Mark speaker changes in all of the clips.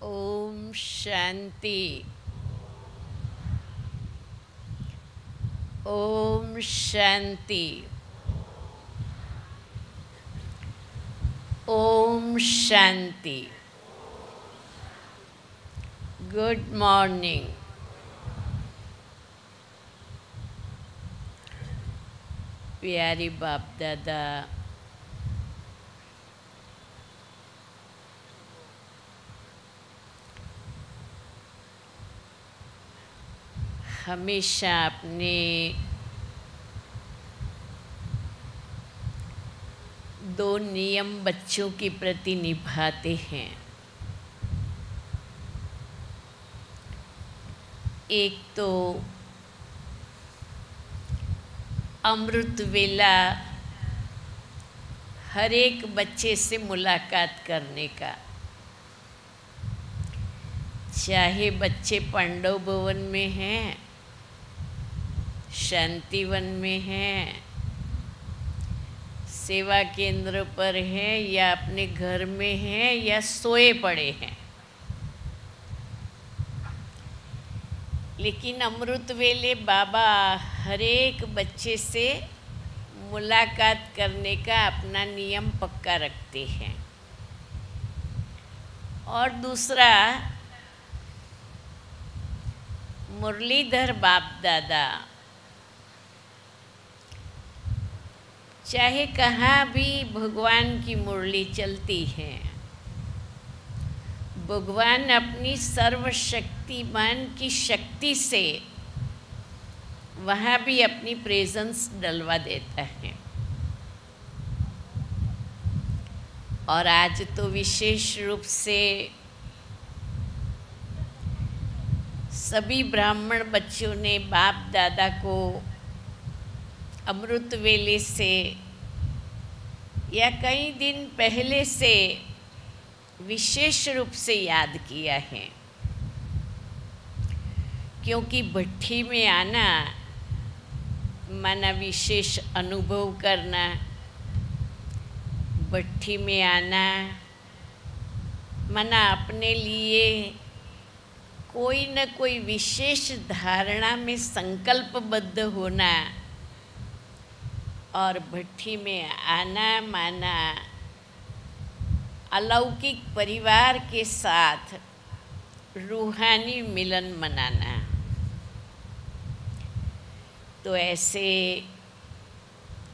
Speaker 1: Om Shanti. Om Shanti. Om Shanti. Good morning. प्यारी बाप दादा, हमेशा अपने दो नियम बच्चों के प्रति निभाते हैं। एक तो अमृत वेला हर एक बच्चे से मुलाकात करने का, चाहे बच्चे पांडव भवन में हैं, शांतिवन में हैं, सेवा केंद्र पर हैं, या अपने घर में हैं, या सोए पड़े हैं। लेकिन अमृत वेले बाबा हर एक बच्चे से मुलाकात करने का अपना नियम पक्का रखते हैं। और दूसरा, मुरलीधर बाप दादा चाहे कहाँ भी भगवान की मुरली चलती है, भगवान अपनी सर्वशक्तिमान की शक्ति से वहाँ भी अपनी प्रेजेंस डलवा देता है। और आज तो विशेष रूप से सभी ब्राह्मण बच्चों ने बाप दादा को अमृत वेले से या कई दिन पहले से विशेष रूप से याद किया है, क्योंकि भट्ठी में आना माना विशेष अनुभव करना, भट्ठी में आना माना अपने लिए कोई न कोई विशेष धारणा में संकल्पबद्ध होना, और भट्ठी में आना माना अलौकिक परिवार के साथ रूहानी मिलन मनाना। तो ऐसे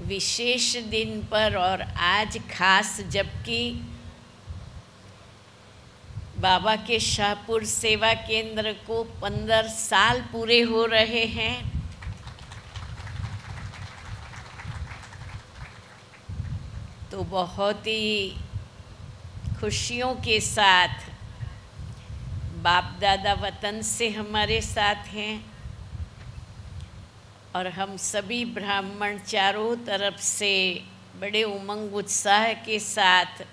Speaker 1: विशेष दिन पर, और आज खास जबकि बाबा के शाहपुर सेवा केंद्र को 15 साल पूरे हो रहे हैं, तो बहुत ही खुशियों के साथ बाप दादा वतन से हमारे साथ हैं, और हम सभी ब्राह्मण चारों तरफ से बड़े उमंग उत्साह के साथ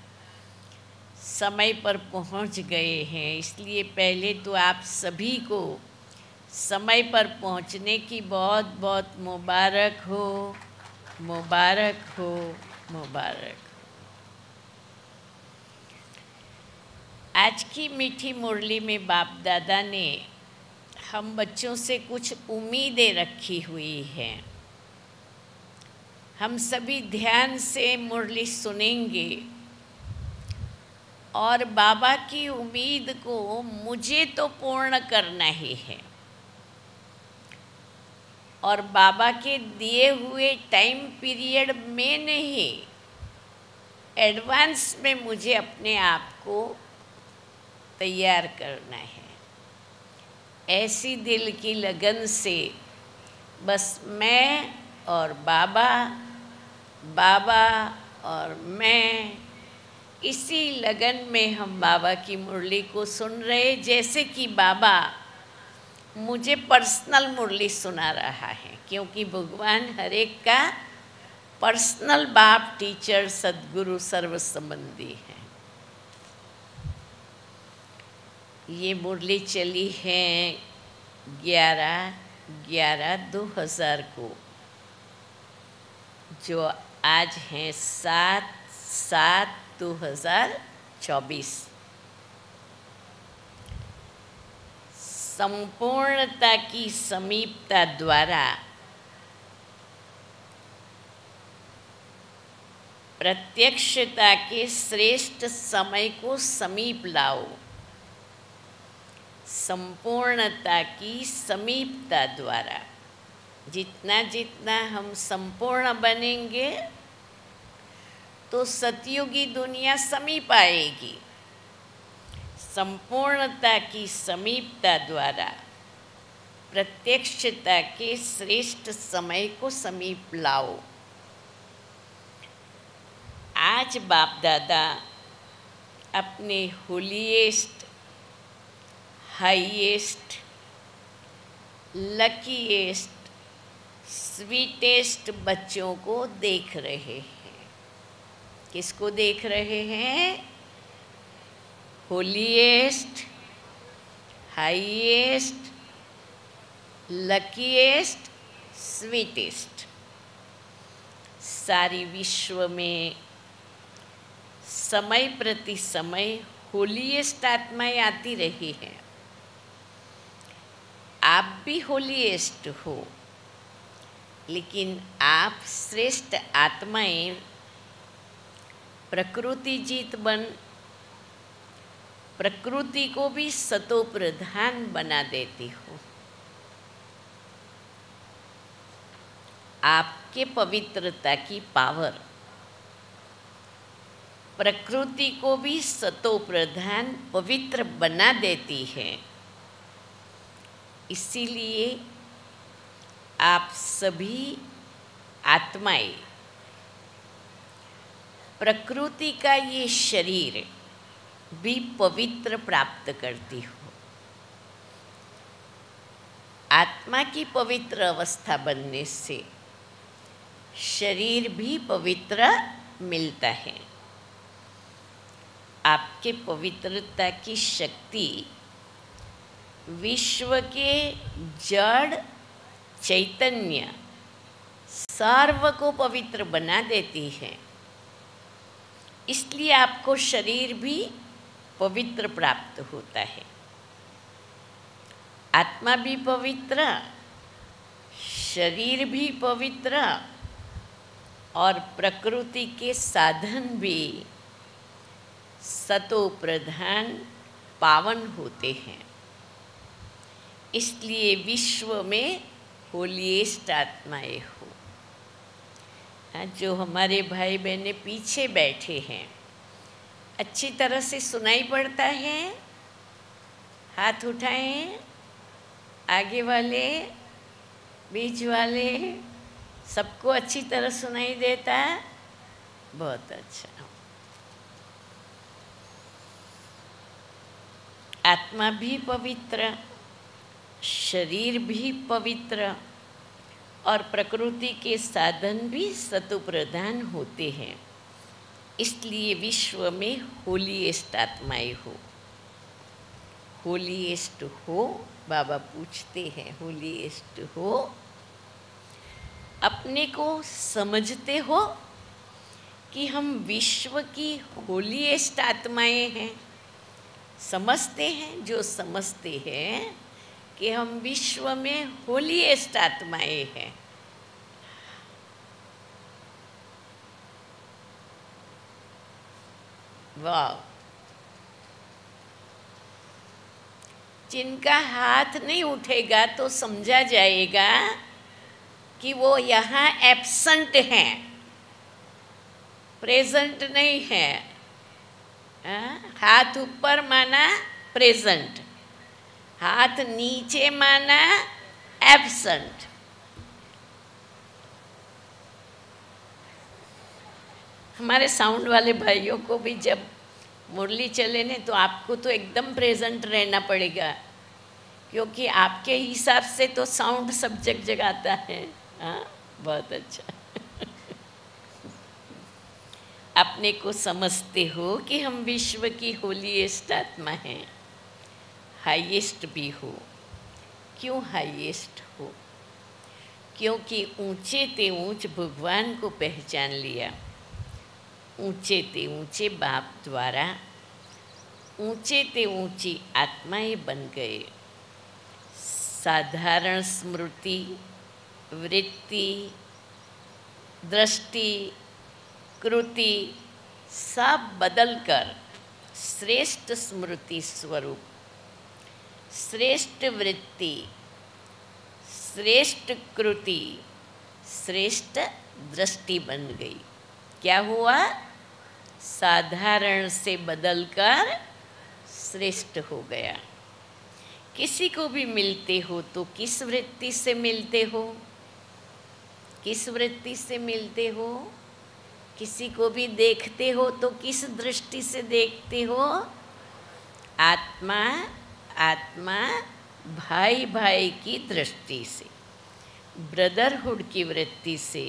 Speaker 1: समय पर पहुंच गए हैं। इसलिए पहले तो आप सभी को समय पर पहुंचने की बहुत बहुत मुबारक हो, मुबारक हो, मुबारक। आज की मीठी मुरली में बाप दादा ने हम बच्चों से कुछ उम्मीदें रखी हुई हैं। हम सभी ध्यान से मुरली सुनेंगे और बाबा की उम्मीद को मुझे तो पूर्ण करना ही है, और बाबा के दिए हुए टाइम पीरियड में नहीं, एडवांस में मुझे अपने आप को तैयार करना है। ऐसी दिल की लगन से बस मैं और बाबा, बाबा और मैं, इसी लगन में हम बाबा की मुरली को सुन रहे, जैसे कि बाबा मुझे पर्सनल मुरली सुना रहा है, क्योंकि भगवान हर एक का पर्सनल बाप, टीचर, सद्गुरु, सर्व संबंधी है। ये मुरली चली है 11/11/2000 को, जो आज हैं 7/7/2024। संपूर्णता की समीपता द्वारा प्रत्यक्षता के श्रेष्ठ समय को समीप लाओ। संपूर्णता की समीपता द्वारा जितना जितना हम संपूर्ण बनेंगे तो सतयुगी दुनिया समीप आएगी। संपूर्णता की समीपता द्वारा प्रत्यक्षता के श्रेष्ठ समय को समीप लाओ। आज बाप दादा अपने होलीएस्ट, हाईएस्ट, लकीएस्ट, स्वीटेस्ट बच्चों को देख रहे हैं। किसको देख रहे हैं? Holiest, highest, luckiest, sweetest. सारी विश्व में समय प्रति समय होलीएस्ट आत्माएं आती रही हैं। आप भी होलीएस्ट हो, लेकिन आप श्रेष्ठ आत्माएं प्रकृति जीत बन प्रकृति को भी सतो प्रधान बना देती हो। आपके पवित्रता की पावर प्रकृति को भी सतो प्रधान पवित्र बना देती है। इसीलिए आप सभी आत्माएं प्रकृति का ये शरीर भी पवित्र प्राप्त करती हो। आत्मा की पवित्र अवस्था बनने से शरीर भी पवित्र मिलता है। आपके पवित्रता की शक्ति विश्व के जड़ चैतन्य सर्व को पवित्र बना देती है। इसलिए आपको शरीर भी पवित्र प्राप्त होता है। आत्मा भी पवित्र, शरीर भी पवित्र और प्रकृति के साधन भी सतो प्रधान पावन होते हैं। इसलिए विश्व में होलीएस्ट आत्माएं हो। जो हमारे भाई बहनें पीछे बैठे हैं, अच्छी तरह से सुनाई पड़ता है? हाथ उठाएं। आगे वाले, बीच वाले, सबको अच्छी तरह सुनाई देता है? बहुत अच्छा। आत्मा भी पवित्र, शरीर भी पवित्र और प्रकृति के साधन भी सतोप्रधान होते हैं। इसलिए विश्व में होलीएस्ट आत्माएं हो। होलीएस्ट हो, बाबा पूछते हैं, होलीएस्ट हो, अपने को समझते हो कि हम विश्व की होलीएस्ट आत्माएं हैं? समझते हैं? जो समझते हैं कि हम विश्व में होलीएस्ट आत्माएं हैं। वाह! जिनका हाथ नहीं उठेगा तो समझा जाएगा कि वो यहाँ एब्सेंट हैं, प्रेजेंट नहीं है। हाथ ऊपर माना प्रेजेंट, हाथ नीचे माना एब्सेंट। हमारे साउंड वाले भाइयों को भी जब मुरली चले ने तो आपको तो एकदम प्रेजेंट रहना पड़ेगा, क्योंकि आपके हिसाब से तो साउंड सब जगह आता है। हाँ, बहुत अच्छा। अपने को समझते हो कि हम विश्व की होलीएस्ट आत्मा हैं, हाईएस्ट भी हो। क्यों हाईएस्ट हो? क्योंकि ऊंचे ते ऊंच भगवान को पहचान लिया। ऊंचे ते ऊंचे बाप द्वारा ऊंचे ते ऊंची आत्माएं बन गए। साधारण स्मृति, वृत्ति, दृष्टि, कृति सब बदलकर श्रेष्ठ स्मृति स्वरूप, श्रेष्ठ वृत्ति, श्रेष्ठ कृति, श्रेष्ठ दृष्टि बन गई। क्या हुआ? साधारण से बदलकर श्रेष्ठ हो गया। किसी को भी मिलते हो तो किस वृत्ति से मिलते हो? किस वृत्ति से मिलते हो? किसी को भी देखते हो तो किस दृष्टि से देखते हो? आत्मा आत्मा, भाई भाई की दृष्टि से, ब्रदरहुड की वृत्ति से,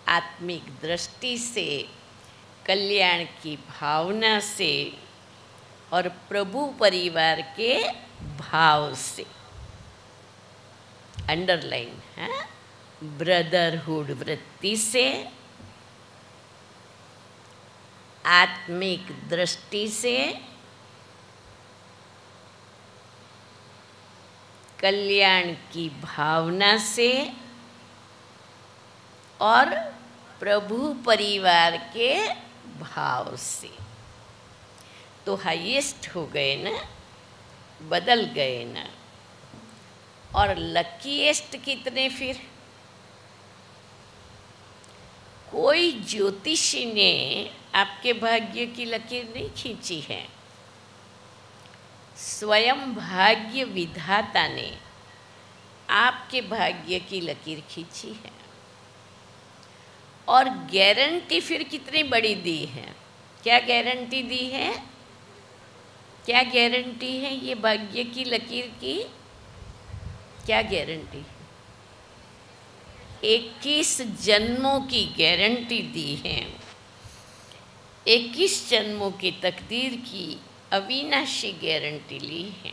Speaker 1: आत्मिक दृष्टि से, कल्याण की भावना से और प्रभु परिवार के भाव से। अंडरलाइन है, ब्रदरहुड वृत्ति से, आत्मिक दृष्टि से, कल्याण की भावना से और प्रभु परिवार के भाव से। तो हाईएस्ट हो गए ना, बदल गए ना। और लकीएस्ट कितने फिर? कोई ज्योतिषी ने आपके भाग्य की लकीर नहीं खींची है, स्वयं भाग्य विधाता ने आपके भाग्य की लकीर खींची है। और गारंटी फिर कितनी बड़ी दी है? क्या गारंटी दी है? क्या गारंटी है ये भाग्य की लकीर की? क्या गारंटी है? 21 जन्मों की गारंटी दी है। 21 जन्मों की तकदीर की अविनाशी गारंटी ली है।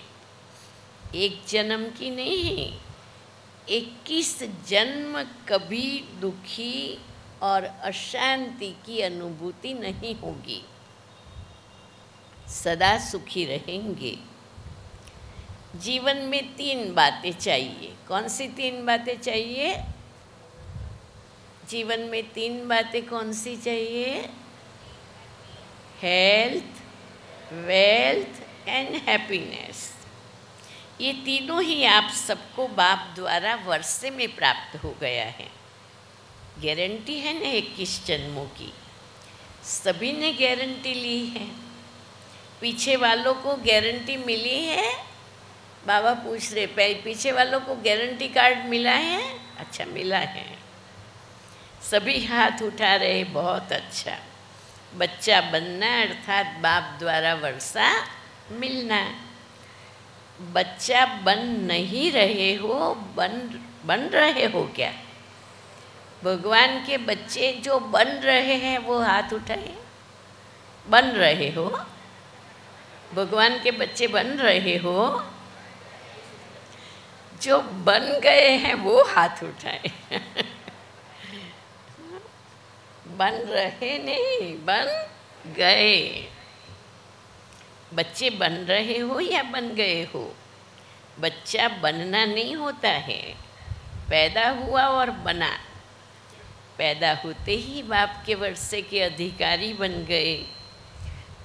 Speaker 1: एक जन्म की नहीं, 21 जन्म कभी दुखी और अशांति की अनुभूति नहीं होगी, सदा सुखी रहेंगे। जीवन में 3 बातें चाहिए। कौन सी 3 बातें चाहिए? जीवन में 3 बातें कौन सी चाहिए? Health, wealth and happiness. ये तीनों ही आप सबको बाप द्वारा वर्षे में प्राप्त हो गया है। गारंटी है ना 21 जन्मों की, सभी ने गारंटी ली है। पीछे वालों को गारंटी मिली है? बाबा पूछ रहे, पीछे वालों को गारंटी कार्ड मिला है? अच्छा, मिला है। सभी हाथ उठा रहे, बहुत अच्छा। बच्चा बनना अर्थात बाप द्वारा वर्षा मिलना। बच्चा बन नहीं रहे हो, बन रहे हो क्या? भगवान के बच्चे जो बन रहे हैं वो हाथ उठाए। बन रहे हो? भगवान के बच्चे बन रहे हो? जो बन गए हैं वो हाथ उठाए। बन रहे नहीं, बन गए। बच्चे बन रहे हो या बन गए हो? बच्चा बनना नहीं होता है, पैदा हुआ और बना। पैदा होते ही बाप के वर्षे के अधिकारी बन गए।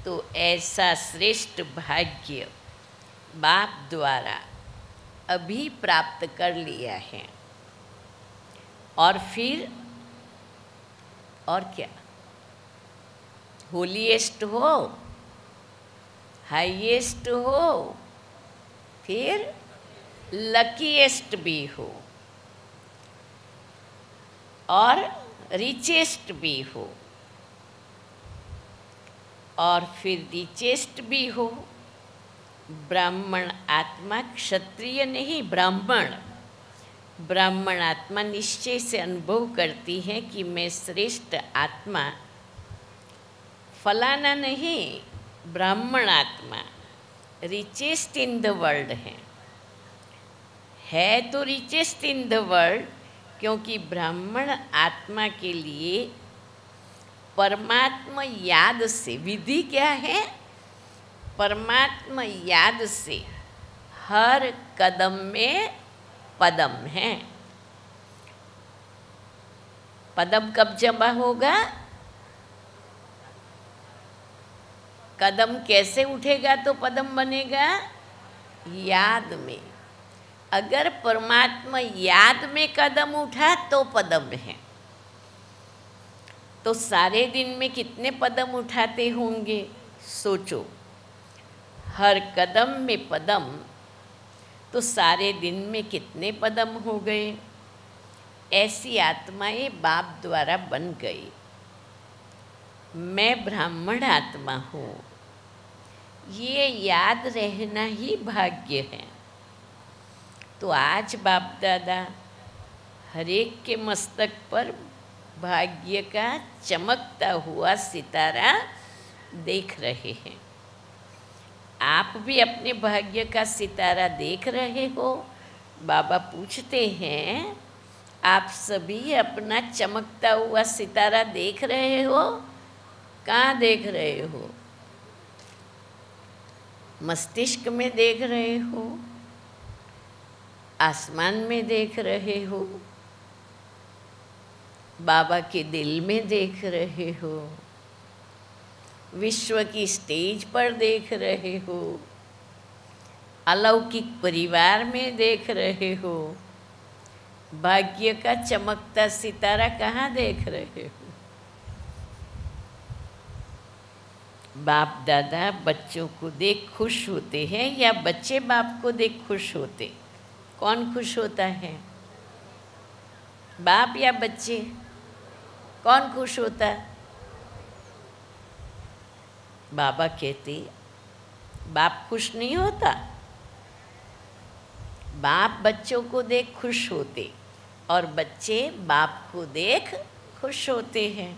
Speaker 1: तो ऐसा श्रेष्ठ भाग्य बाप द्वारा अभी प्राप्त कर लिया है। और फिर और क्या? होलीएस्ट हो, हाईएस्ट हो, फिर लकीएस्ट भी हो और रिचेस्ट भी हो और फिर रिचेस्ट भी हो। ब्राह्मण आत्मा, क्षत्रिय नहीं, ब्राह्मण। ब्राह्मण आत्मा निश्चय से अनुभव करती है कि मैं श्रेष्ठ आत्मा, फलाना नहीं, ब्राह्मण आत्मा रिचेस्ट इन द वर्ल्ड है तो रिचेस्ट इन द वर्ल्ड, क्योंकि ब्राह्मण आत्मा के लिए परमात्मा याद से, विधि क्या है? परमात्मा याद से हर कदम में पदम है। पदम कब जमा होगा? कदम कैसे उठेगा तो पदम बनेगा? याद में। अगर परमात्मा याद में कदम उठा तो पदम है। तो सारे दिन में कितने पदम उठाते होंगे? सोचो, हर कदम में पदम, तो सारे दिन में कितने पदम हो गए? ऐसी आत्माएं बाप द्वारा बन गई। मैं ब्राह्मण आत्मा हूँ, ये याद रहना ही भाग्य है। तो आज बाप दादा हर एक के मस्तक पर भाग्य का चमकता हुआ सितारा देख रहे हैं। आप भी अपने भाग्य का सितारा देख रहे हो। बाबा पूछते हैं, आप सभी अपना चमकता हुआ सितारा देख रहे हो? कहाँ देख रहे हो? मस्तिष्क में देख रहे हो? आसमान में देख रहे हो? बाबा के दिल में देख रहे हो? विश्व की स्टेज पर देख रहे हो? अलौकिक परिवार में देख रहे हो? भाग्य का चमकता सितारा कहाँ देख रहे हो? बाप दादा बच्चों को देख खुश होते हैं या बच्चे बाप को देख खुश होते? कौन खुश होता है? बाप या बच्चे? कौन खुश होता? बाबा कहते बाप खुश नहीं होता। बाप बच्चों को देख खुश होते और बच्चे बाप को देख खुश होते हैं।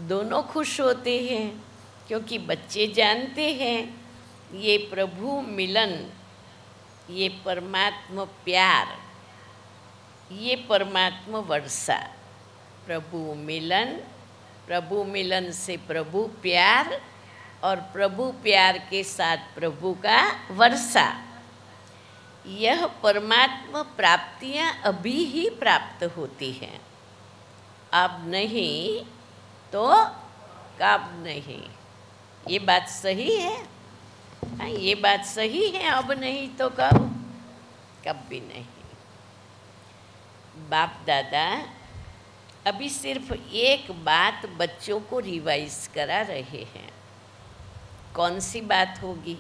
Speaker 1: दोनों खुश होते हैं क्योंकि बच्चे जानते हैं ये प्रभु मिलन, ये परमात्मा प्यार, ये परमात्मा वर्षा। प्रभु मिलन से प्रभु प्यार और प्रभु प्यार के साथ प्रभु का वर्षा। यह परमात्मा प्राप्तियाँ अभी ही प्राप्त होती हैं, अब नहीं तो कब नहीं। ये बात सही है? हाँ, ये बात सही है। अब नहीं तो कब भी नहीं। बाप दादा अभी सिर्फ एक बात बच्चों को रिवाइज करा रहे हैं। कौन सी बात होगी?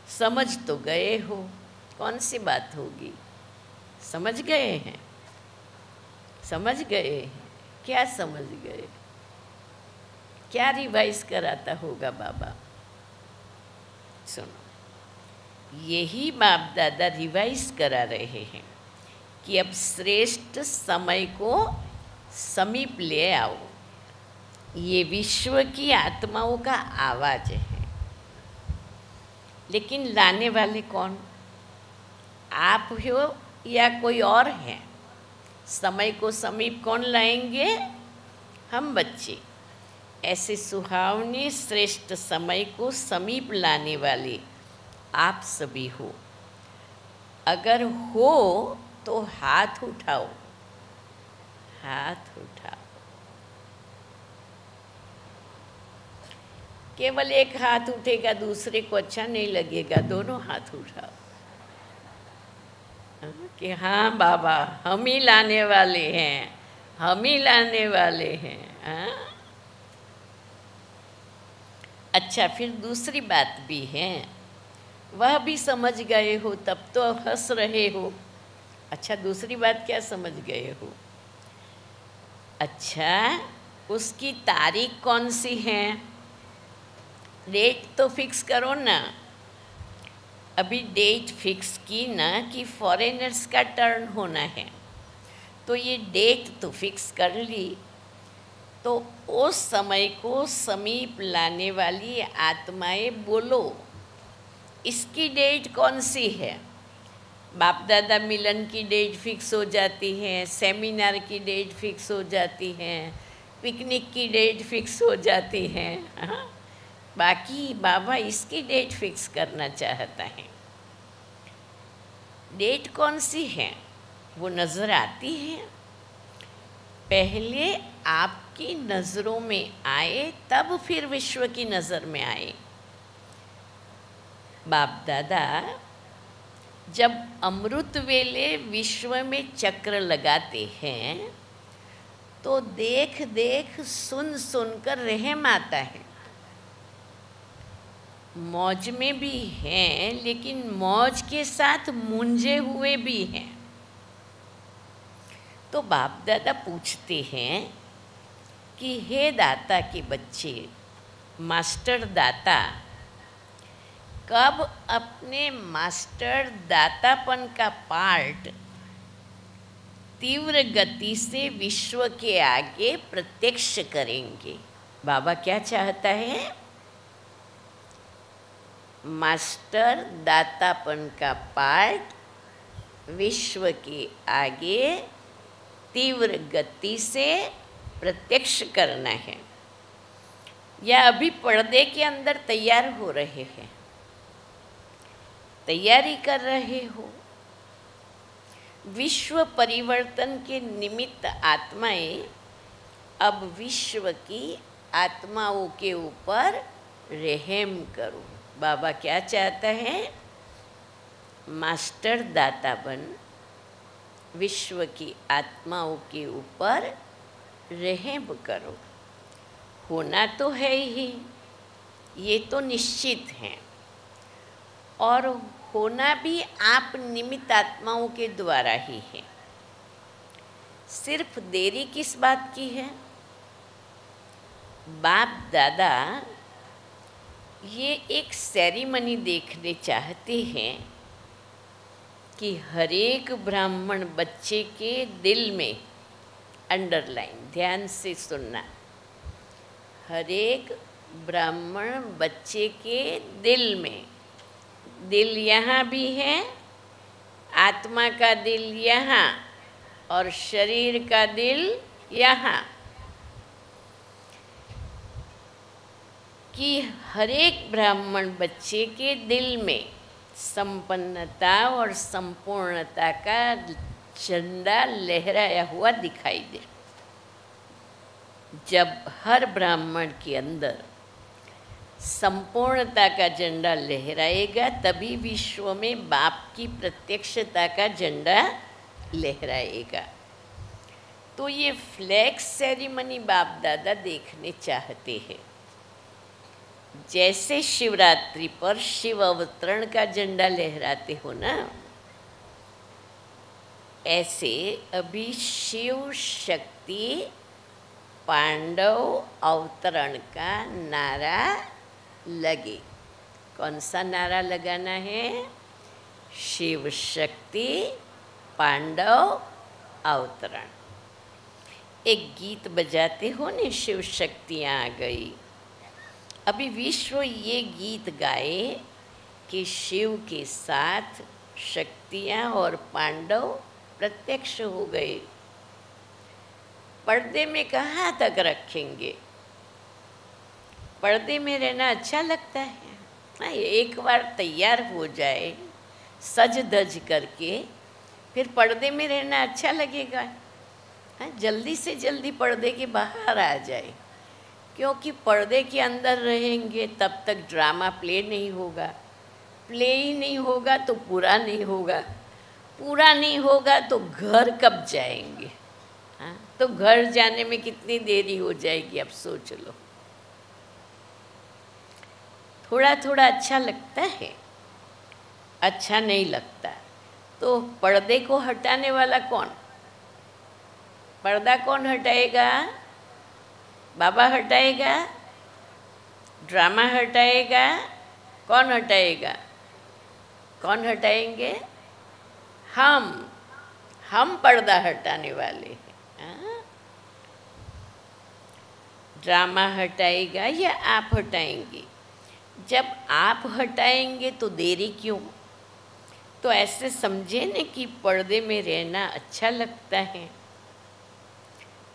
Speaker 1: समझ तो गए हो। कौन सी बात होगी? समझ गए हैं? समझ गए हैं? क्या समझ गए? क्या रिवाइज कराता होगा बाबा? सुनो, यही बाप दादा रिवाइज करा रहे हैं कि अब श्रेष्ठ समय को समीप ले आओ। ये विश्व की आत्माओं का आवाज़ है, लेकिन लाने वाले कौन? आप हो या कोई और है? समय को समीप कौन लाएंगे? हम बच्चे। ऐसे सुहावने श्रेष्ठ समय को समीप लाने वाले आप सभी हो। अगर हो तो हाथ उठाओ, हाथ उठाओ। केवल एक हाथ उठेगा, दूसरे को अच्छा नहीं लगेगा। दोनों हाथ उठाओ कि हाँ बाबा, हम ही लाने वाले हैं, हम ही लाने वाले हैं। हाँ? अच्छा, फिर दूसरी बात भी है, वह भी समझ गए हो तब तो हंस रहे हो। अच्छा, दूसरी बात क्या समझ गए हो? अच्छा, उसकी तारीख कौन सी है? डेट तो फिक्स करो ना। अभी डेट फिक्स की ना कि फॉरेनर्स का टर्न होना है, तो ये डेट तो फिक्स कर ली। तो उस समय को समीप लाने वाली आत्माएं बोलो, इसकी डेट कौन सी है? बाप दादा मिलन की डेट फिक्स हो जाती है, सेमिनार की डेट फिक्स हो जाती है, पिकनिक की डेट फिक्स हो जाती है। हाँ? बाकी बाबा इसकी डेट फिक्स करना चाहता है। डेट कौन सी है वो नज़र आती है, पहले आपकी नज़रों में आए तब फिर विश्व की नज़र में आए। बाप दादा जब अमृत वेले विश्व में चक्र लगाते हैं तो देख देख सुन सुनकर रहम आता है। मौज में भी हैं लेकिन मौज के साथ मूंझे हुए भी हैं। तो बाप दादा पूछते हैं कि हे दाता के बच्चे, मास्टर दाता, कब अपने मास्टर दातापन का पार्ट तीव्र गति से विश्व के आगे प्रत्यक्ष करेंगे? बाबा क्या चाहता है? मास्टर दातापन का पार्ट विश्व के आगे तीव्र गति से प्रत्यक्ष करना है। या अभी पर्दे के अंदर तैयार हो रहे हैं, तैयारी कर रहे हो? विश्व परिवर्तन के निमित्त आत्माएं अब विश्व की आत्माओं के ऊपर रहम करो। बाबा क्या चाहता है? मास्टर दाता बन विश्व की आत्माओं के ऊपर रहम करो। होना तो है ही, ये तो निश्चित है, और होना भी आप निमित्त आत्माओं के द्वारा ही है। सिर्फ देरी किस बात की है? बाप दादा ये एक सेरेमनी देखने चाहते हैं कि हरेक ब्राह्मण बच्चे के दिल में, अंडरलाइन ध्यान से सुनना, हरेक ब्राह्मण बच्चे के दिल में, दिल यहाँ भी है, आत्मा का दिल यहाँ और शरीर का दिल यहाँ, कि हरेक ब्राह्मण बच्चे के दिल में संपन्नता और संपूर्णता का झंडा लहराया हुआ दिखाई दे। जब हर ब्राह्मण के अंदर संपूर्णता का झंडा लहराएगा तभी विश्व में बाप की प्रत्यक्षता का झंडा लहराएगा। तो ये फ्लैग सेरेमनी बाप दादा देखने चाहते हैं। जैसे शिवरात्रि पर शिव अवतरण का झंडा लहराते हो ना, ऐसे अभी शिव शक्ति पांडव अवतरण का नारा लगे। कौन सा नारा लगाना है? शिव शक्ति पांडव अवतरण। एक गीत बजाते हो ने, शिव शक्तियाँ आ गई। अभी विश्व ये गीत गाए कि शिव के साथ शक्तियाँ और पांडव प्रत्यक्ष हो गए। पर्दे में कहाँ तक रखेंगे? पर्दे में रहना अच्छा लगता है। एक बार तैयार हो जाए सज धज करके, फिर पर्दे में रहना अच्छा लगेगा। जल्दी से जल्दी पर्दे के बाहर आ जाए, क्योंकि पर्दे के अंदर रहेंगे तब तक ड्रामा प्ले नहीं होगा। प्ले ही नहीं होगा तो पूरा नहीं होगा, पूरा नहीं होगा तो घर कब जाएंगे? तो घर जाने में कितनी देरी हो जाएगी, अब सोच लो। थोड़ा थोड़ा अच्छा लगता है, अच्छा नहीं लगता। तो पर्दे को हटाने वाला कौन? पर्दा कौन हटाएगा? बाबा हटाएगा? ड्रामा हटाएगा? कौन हटाएगा? कौन हटाएंगे? हम पर्दा हटाने वाले हैं। ड्रामा हटाएगा या आप हटाएंगे? जब आप हटाएंगे तो देरी क्यों? तो ऐसे समझे न कि पर्दे में रहना अच्छा लगता है।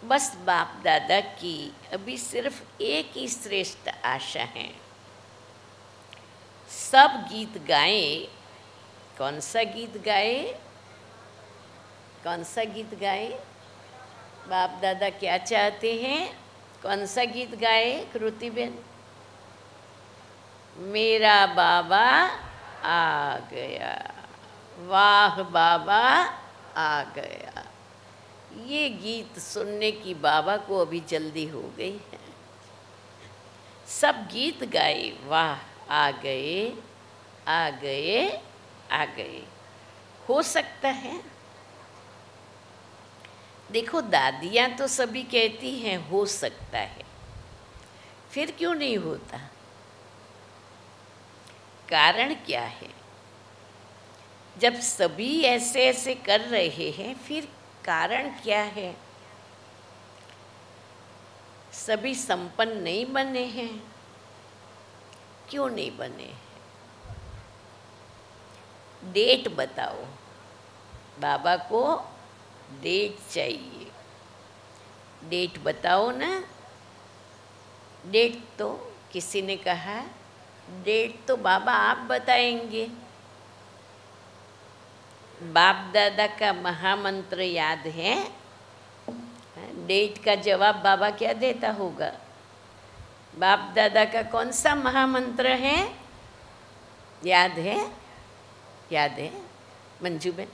Speaker 1: बस बाप दादा की अभी सिर्फ एक ही श्रेष्ठ आशा है, सब गीत गाएं कौन सा गीत गाए? कौन सा गीत गाए? बाप दादा क्या चाहते हैं? कौन सा गीत गाए कृति बेन? मेरा बाबा आ गया, वाह बाबा आ गया। ये गीत सुनने की बाबा को अभी जल्दी हो गई है। सब गीत गाए, वाह आ गए, आ गए, आ गए। हो सकता है, देखो दादियाँ तो सभी कहती हैं हो सकता है, फिर क्यों नहीं होता? कारण क्या है? जब सभी ऐसे ऐसे कर रहे हैं, फिर कारण क्या है? सभी संपन्न नहीं बने हैं, क्यों नहीं बने? डेट बताओ, बाबा को डेट चाहिए, डेट बताओ ना। डेट तो किसी ने कहा, डेट तो बाबा आप बताएंगे। बाप दादा का महामंत्र याद है? डेट का जवाब बाबा क्या देता होगा? बाप दादा का कौन सा महामंत्र है? याद है? याद है मंजू बेन?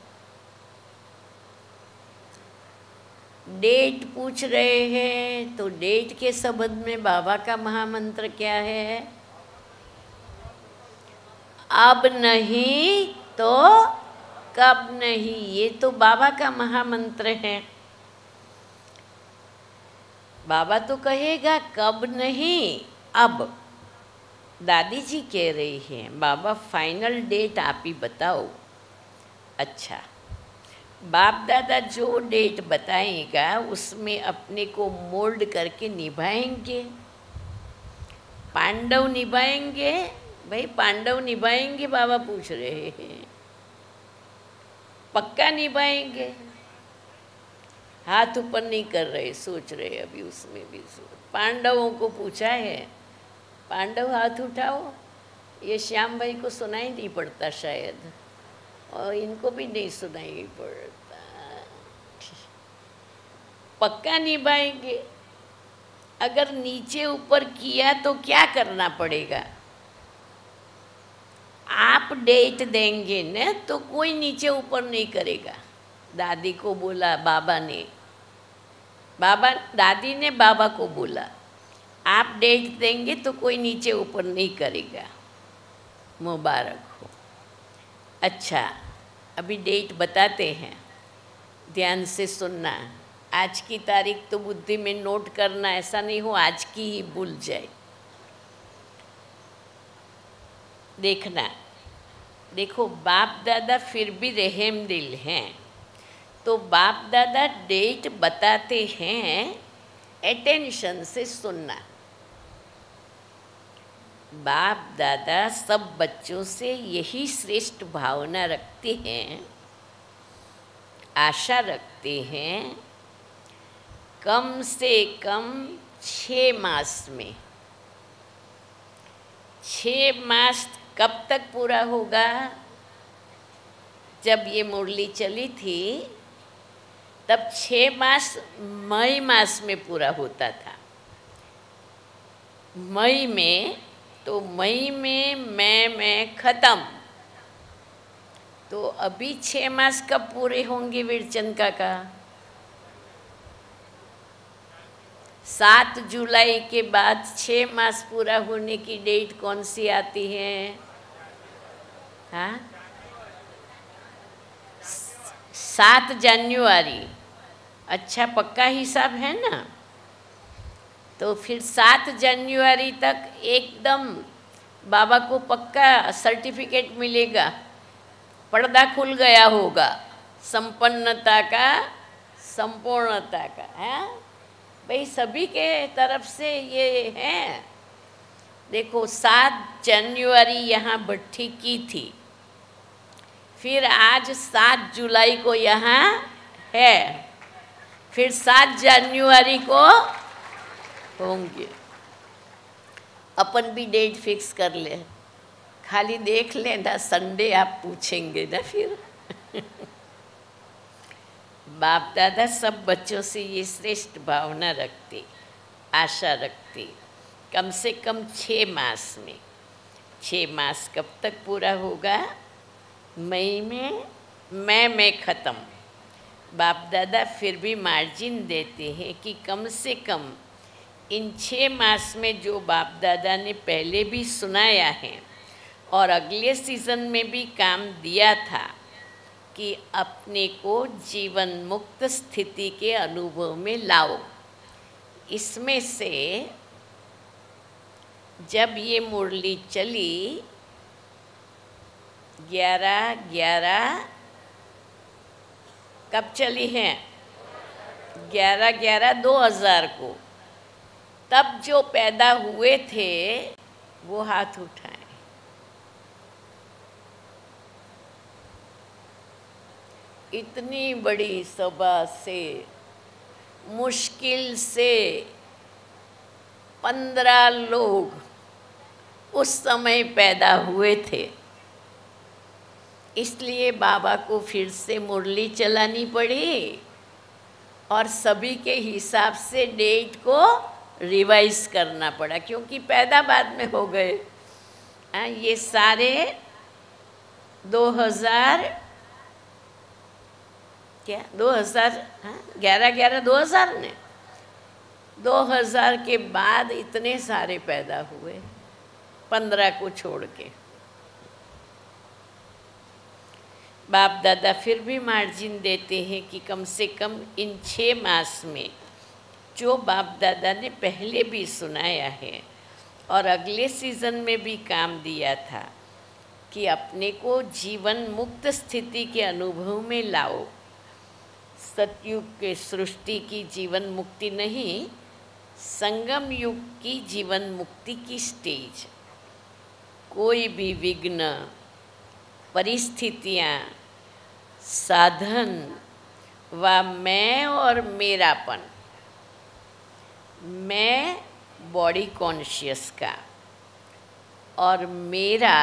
Speaker 1: डेट पूछ रहे हैं तो डेट के संबंध में बाबा का महामंत्र क्या है? अब नहीं तो कब नहीं, ये तो बाबा का महामंत्र है। बाबा तो कहेगा कब नहीं, अब। दादी जी कह रही हैं बाबा फाइनल डेट आप ही बताओ। अच्छा, बाप दादा जो डेट बताएगा उसमें अपने को मोल्ड करके निभाएंगे। पांडव निभाएंगे भाई, पांडव निभाएंगे बाबा पूछ रहे हैं, पक्का निभाएंगे? हाथ ऊपर नहीं कर रहे, सोच रहे अभी उसमें भी पांडवों को पूछा है, पांडव हाथ उठाओ। ये श्याम भाई को सुनाई नहीं पड़ता शायद, और इनको भी नहीं सुनाई पड़ता। पक्का निभाएंगे। अगर नीचे ऊपर किया तो क्या करना पड़ेगा? आप डेट देंगे न तो कोई नीचे ऊपर नहीं करेगा। दादी को बोला बाबा ने, बाबा दादी ने बाबा को बोला आप डेट देंगे तो कोई नीचे ऊपर नहीं करेगा। मुबारक हो। अच्छा, अभी डेट बताते हैं, ध्यान से सुनना। आज की तारीख तो बुद्धि में नोट करना, ऐसा नहीं हो आज की ही भूल जाए। देखना, देखो बाप दादा फिर भी रहम दिल हैं, तो बाप दादा डेट बताते हैं, अटेंशन से सुनना। बाप दादा सब बच्चों से यही श्रेष्ठ भावना रखते हैं, आशा रखते हैं, कम से कम 6 मास में। 6 मास कब तक पूरा होगा? जब ये मुरली चली थी तब 6 मास मई मास में पूरा होता था। मई में, तो मई में मैं ख़त्म, तो अभी 6 मास कब पूरे होंगे वीरचंद काका? 7 जुलाई के बाद 6 मास पूरा होने की डेट कौन सी आती है? हाँ, 7 जनवरी। अच्छा, पक्का हिसाब है ना? तो फिर 7 जनवरी तक एकदम बाबा को पक्का सर्टिफिकेट मिलेगा, पर्दा खुल गया होगा संपन्नता का, संपूर्णता का। है भाई, सभी के तरफ से ये है। देखो 7 जनवरी यहाँ भट्ठी की थी, फिर आज 7 जुलाई को यहाँ है, फिर 7 जनवरी को होंगे। अपन भी डेट फिक्स कर ले, खाली देख लेना, संडे आप पूछेंगे ना फिर। बाप दादा सब बच्चों से ये श्रेष्ठ भावना रखते, आशा रखते, कम से कम 6 मास में। 6 मास कब तक पूरा होगा? मई में मैं ख़त्म। बाप दादा फिर भी मार्जिन देते हैं कि कम से कम इन 6 मास में जो बाप दादा ने पहले भी सुनाया है और अगले सीज़न में भी काम दिया था कि अपने को जीवन मुक्त स्थिति के अनुभव में लाओ। इसमें से जब ये मुरली चली 11/11 कब चली है? 11/11/2000 को। तब जो पैदा हुए थे वो हाथ उठाएं। इतनी बड़ी सभा से मुश्किल से 15 लोग उस समय पैदा हुए थे। इसलिए बाबा को फिर से मुरली चलानी पड़ी और सभी के हिसाब से डेट को रिवाइज करना पड़ा, क्योंकि पैदा बाद में हो गए। ये सारे 2000 क्या 2000 11/11/2000 ने 2000 के बाद इतने सारे पैदा हुए, 15 को छोड़ के। बाप दादा फिर भी मार्जिन देते हैं कि कम से कम इन 6 मास में जो बाप दादा ने पहले भी सुनाया है और अगले सीज़न में भी काम दिया था कि अपने को जीवन मुक्त स्थिति के अनुभव में लाओ। सतयुग के सृष्टि की जीवन मुक्ति नहीं, संगम युग की जीवन मुक्ति की स्टेज। कोई भी विघ्न, परिस्थितियाँ, साधन व मैं और मेरापन, मैं बॉडी कॉन्शियस का और मेरा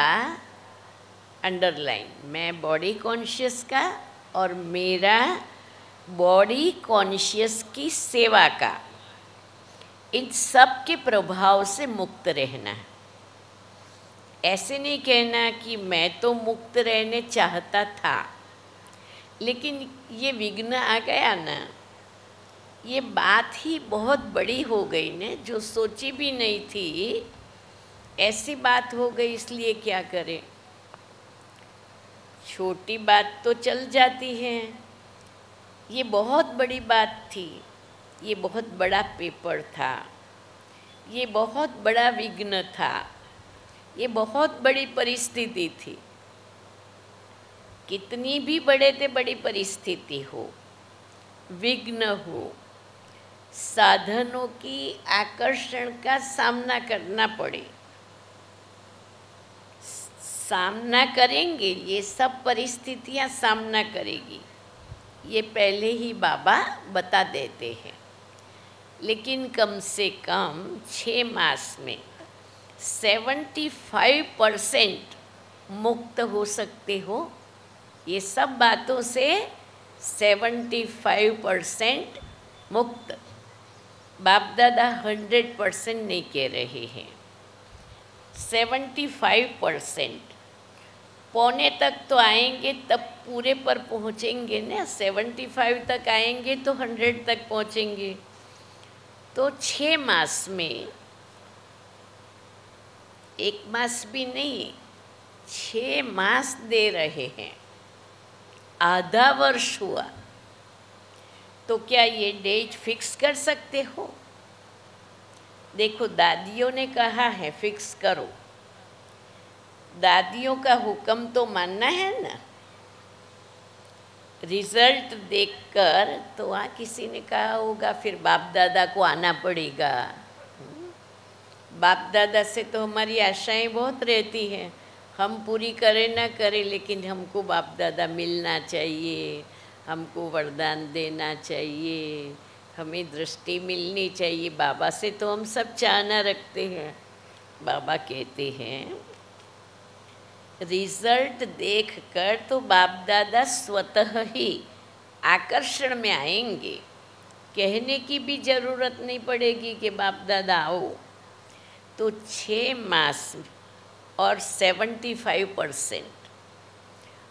Speaker 1: अंडरलाइन, मैं बॉडी कॉन्शियस का और मेरा बॉडी कॉन्शियस की सेवा का, इन सब के प्रभाव से मुक्त रहना। ऐसे नहीं कहना कि मैं तो मुक्त रहने चाहता था लेकिन ये विघ्न आ गया ना, ये बात ही बहुत बड़ी हो गई ने, जो सोची भी नहीं थी ऐसी बात हो गई। इसलिए क्या करें, छोटी बात तो चल जाती है, ये बहुत बड़ी बात थी, ये बहुत बड़ा पेपर था, ये बहुत बड़ा विघ्न था, ये बहुत बड़ी परिस्थिति थी। कितनी भी बड़ी परिस्थिति हो, विघ्न हो, साधनों की आकर्षण का सामना करना पड़े, सामना करेंगे, ये सब परिस्थितियां सामना करेगी, ये पहले ही बाबा बता देते हैं। लेकिन कम से कम 6 मास में 75% मुक्त हो सकते हो। ये सब बातों से 75% मुक्त। बाप दादा 100% नहीं कह रहे हैं, 75%। पौने तक तो आएंगे तब पूरे पर पहुँचेंगे ना, 75 तक आएंगे तो 100 तक पहुँचेंगे। तो 6 मास में, 1 मास भी नहीं, 6 मास दे रहे हैं, आधा वर्ष हुआ। तो क्या ये डेट फिक्स कर सकते हो? देखो, दादियों ने कहा है फिक्स करो, दादियों का हुक्म तो मानना है ना। रिजल्ट देखकर तो किसी ने कहा होगा फिर बाप दादा को आना पड़ेगा। बाप दादा से तो हमारी आशाएं बहुत रहती हैं, हम पूरी करें ना करें, लेकिन हमको बाप दादा मिलना चाहिए, हमको वरदान देना चाहिए, हमें दृष्टि मिलनी चाहिए। बाबा से तो हम सब चाहना रखते हैं। बाबा कहते हैं रिजल्ट देखकर तो बाप दादा स्वतः ही आकर्षण में आएंगे, कहने की भी ज़रूरत नहीं पड़ेगी कि बाप दादा आओ। तो 6 मास और 75%,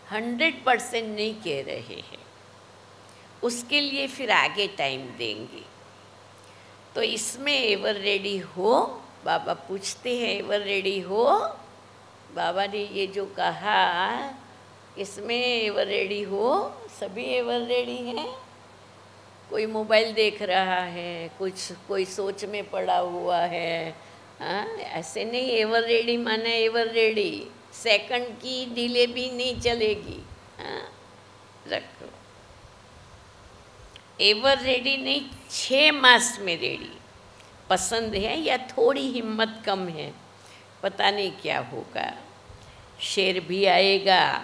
Speaker 1: 100% नहीं कह रहे हैं, उसके लिए फिर आगे टाइम देंगे। तो इसमें एवर रेडी हो, बाबा पूछते हैं एवर रेडी हो। बाबा ने ये जो कहा इसमें एवर रेडी हो, सभी एवर रेडी हैं। कोई मोबाइल देख रहा है, कोई सोच में पड़ा हुआ है, हाँ ऐसे नहीं। एवर रेडी माना एवर रेडी, सेकंड की डिले भी नहीं चलेगी। हाँ रखो, एवर रेडी नहीं, 6 मास में रेडी। पसंद है या थोड़ी हिम्मत कम है, पता नहीं क्या होगा। शेर भी आएगा,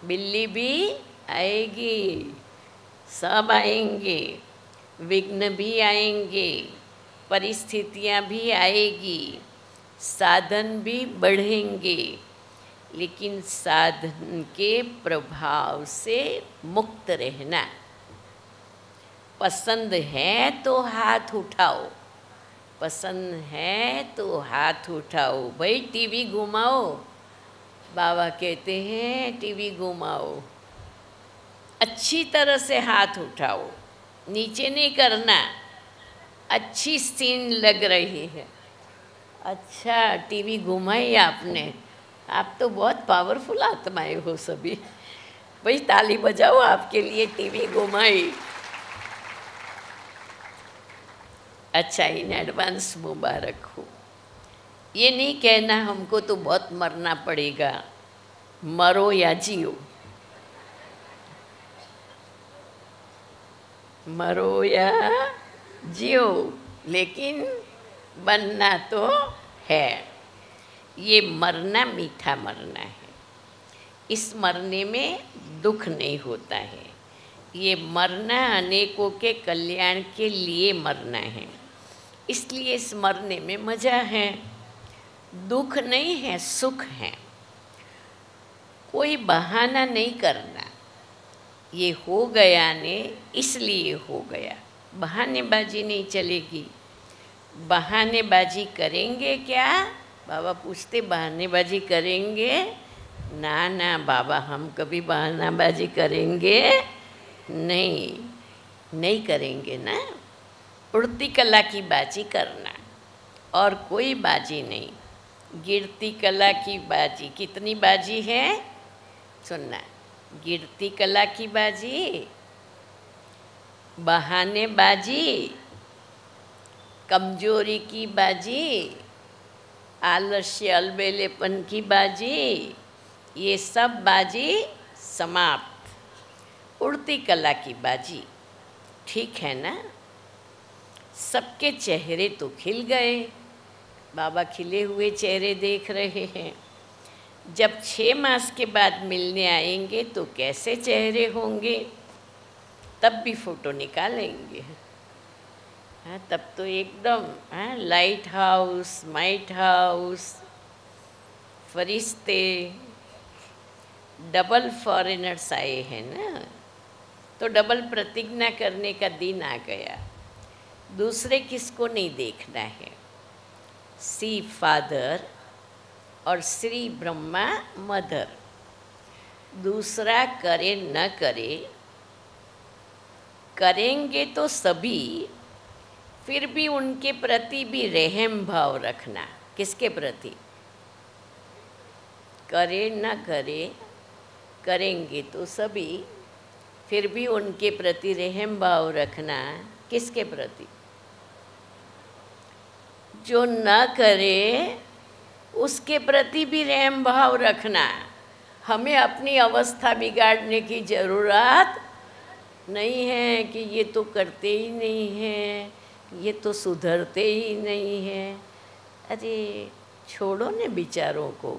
Speaker 1: बिल्ली भी आएगी, सब आएंगे, विघ्न भी आएंगे, परिस्थितियाँ भी आएगी, साधन भी बढ़ेंगे, लेकिन साधन के प्रभाव से मुक्त रहना। पसंद है तो हाथ उठाओ, पसंद है तो हाथ उठाओ। भाई टीवी घुमाओ, बाबा कहते हैं टीवी घुमाओ, अच्छी तरह से हाथ उठाओ, नीचे नहीं करना। अच्छी सीन लग रही है, अच्छा टीवी घुमाई आपने, आप तो बहुत पावरफुल आत्माएं हो सभी। भाई ताली बजाओ, आपके लिए टीवी घुमाई। अच्छा, इन एडवांस मुबारक हो। ये नहीं कहना हमको तो बहुत मरना पड़ेगा, मरो या जियो, मरो या जियो, लेकिन बनना तो है। ये मरना मीठा मरना है, इस मरने में दुख नहीं होता है। ये मरना अनेकों के कल्याण के लिए मरना है, इसलिए इस मरने में मज़ा है। दुख नहीं है, सुख है। कोई बहाना नहीं करना, ये हो गया ने इसलिए हो गया, बहानेबाजी नहीं चलेगी। बहानेबाजी करेंगे क्या? बाबा पूछते बहानेबाजी करेंगे? ना ना बाबा, हम कभी बहानाबाजी करेंगे नहीं, नहीं करेंगे ना। उड़ती कला की बाजी करना और कोई बाजी नहीं। गिरती कला की बाजी, कितनी बाजी है सुनना। गिरती कला की बाजी, बहानेबाजी, कमजोरी की बाजी, आलस्य अलबेलेपन की बाजी, ये सब बाजी समाप्त। उड़ती कला की बाजी, ठीक है ना। सबके चेहरे तो खिल गए, बाबा खिले हुए चेहरे देख रहे हैं। जब 6 मास के बाद मिलने आएंगे तो कैसे चेहरे होंगे, तब भी फोटो निकालेंगे। हाँ तब तो एकदम हाँ, लाइट हाउस, माइट हाउस, फरिश्ते, डबल फॉरेनर्स आए हैं ना, तो डबल प्रतिज्ञा करने का दिन आ गया। दूसरे किसको नहीं देखना है, सी फादर और श्री ब्रह्मा मदर। दूसरा करे न करे, करेंगे तो सभी, फिर भी उनके प्रति भी रहम भाव रखना। किसके प्रति? करे न करे, करेंगे तो सभी, फिर भी उनके प्रति रहम भाव रखना। किसके प्रति? जो न करे उसके प्रति भी रहम भाव रखना। हमें अपनी अवस्था बिगाड़ने की ज़रूरत नहीं है कि ये तो करते ही नहीं हैं, ये तो सुधरते ही नहीं हैं। अरे छोड़ो ने बेचारों को।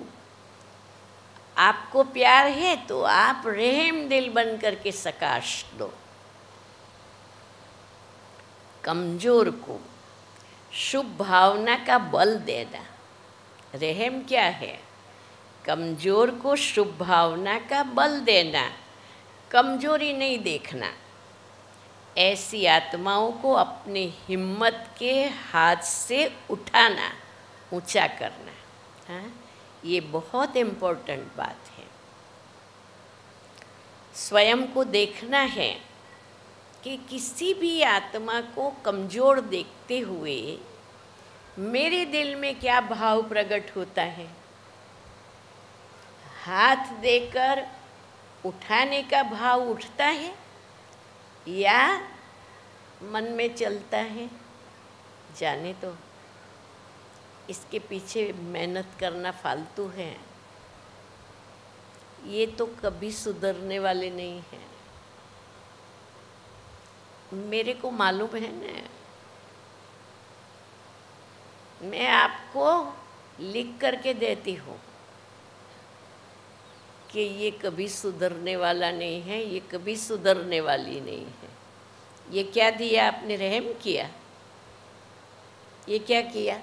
Speaker 1: आपको प्यार है तो आप रहम दिल बन करके सकाश दो। कमज़ोर को शुभ भावना का बल देना। रहम क्या है? कमज़ोर को शुभ भावना का बल देना, कमजोरी नहीं देखना। ऐसी आत्माओं को अपनी हिम्मत के हाथ से उठाना, ऊंचा करना। हाँ, ये बहुत इम्पोर्टेंट बात है। स्वयं को देखना है कि किसी भी आत्मा को कमज़ोर देखते हुए मेरे दिल में क्या भाव प्रकट होता है। हाथ देकर उठाने का भाव उठता है या मन में चलता है, जाने तो। इसके पीछे मेहनत करना फालतू है, ये तो कभी सुधरने वाले नहीं हैं। मेरे को मालूम है ना, मैं आपको लिख करके देती हूँ कि ये कभी सुधरने वाला नहीं है, ये कभी सुधरने वाली नहीं है। ये क्या दिया आपने? रहम किया। ये क्या किया?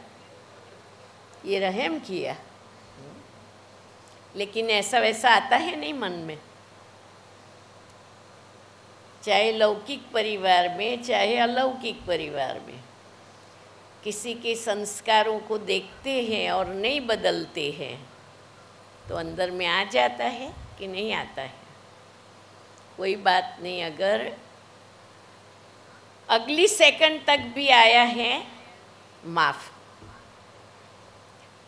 Speaker 1: ये रहम किया। लेकिन ऐसा वैसा आता है नहीं मन में। चाहे लौकिक परिवार में, चाहे अलौकिक परिवार में, किसी के संस्कारों को देखते हैं और नहीं बदलते हैं तो अंदर में आ जाता है कि नहीं आता है? कोई बात नहीं, अगर अगली सेकंड तक भी आया है, माफ।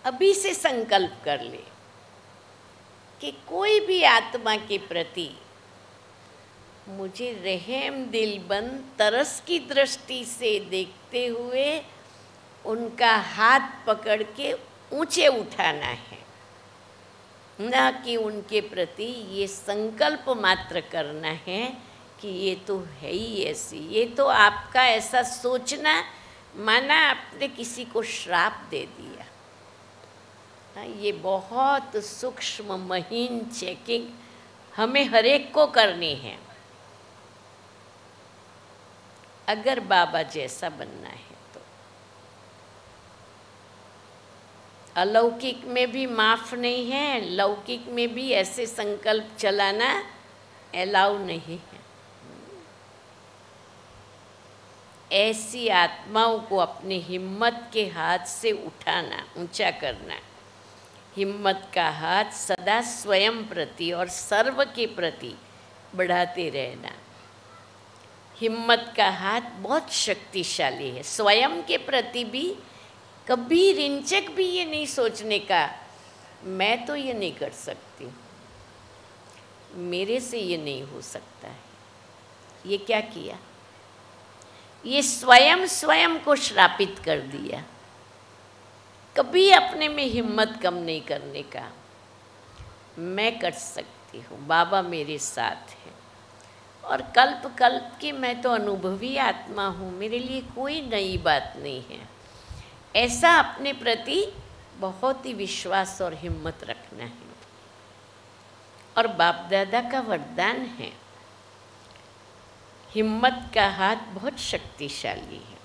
Speaker 1: अभी से संकल्प कर ले कि कोई भी आत्मा के प्रति मुझे रहम दिलबंद तरस की दृष्टि से देखते हुए उनका हाथ पकड़ के ऊंचे उठाना है, न कि उनके प्रति ये संकल्प मात्र करना है कि ये तो है ही ऐसी। ये तो आपका ऐसा सोचना माना आपने किसी को श्राप दे दिया। ये बहुत सूक्ष्म महीन चेकिंग हमें हर एक को करनी है अगर बाबा जैसा बनना है तो। अलौकिक में भी माफ़ नहीं है, लौकिक में भी ऐसे संकल्प चलाना अलाउ नहीं है। ऐसी आत्माओं को अपनी हिम्मत के हाथ से उठाना, ऊंचा करना। हिम्मत का हाथ सदा स्वयं प्रति और सर्व के प्रति बढ़ाते रहना। हिम्मत का हाथ बहुत शक्तिशाली है। स्वयं के प्रति भी कभी रिंचक भी ये नहीं सोचने का मैं तो ये नहीं कर सकती, मेरे से ये नहीं हो सकता है। ये क्या किया? ये स्वयं स्वयं को श्रापित कर दिया। कभी अपने में हिम्मत कम नहीं करने का। मैं कर सकती हूँ, बाबा मेरे साथ है। और कल्प कल्प की मैं तो अनुभवी आत्मा हूँ, मेरे लिए कोई नई बात नहीं है। ऐसा अपने प्रति बहुत ही विश्वास और हिम्मत रखना है। और बाप दादा का वरदान है, हिम्मत का हाथ बहुत शक्तिशाली है।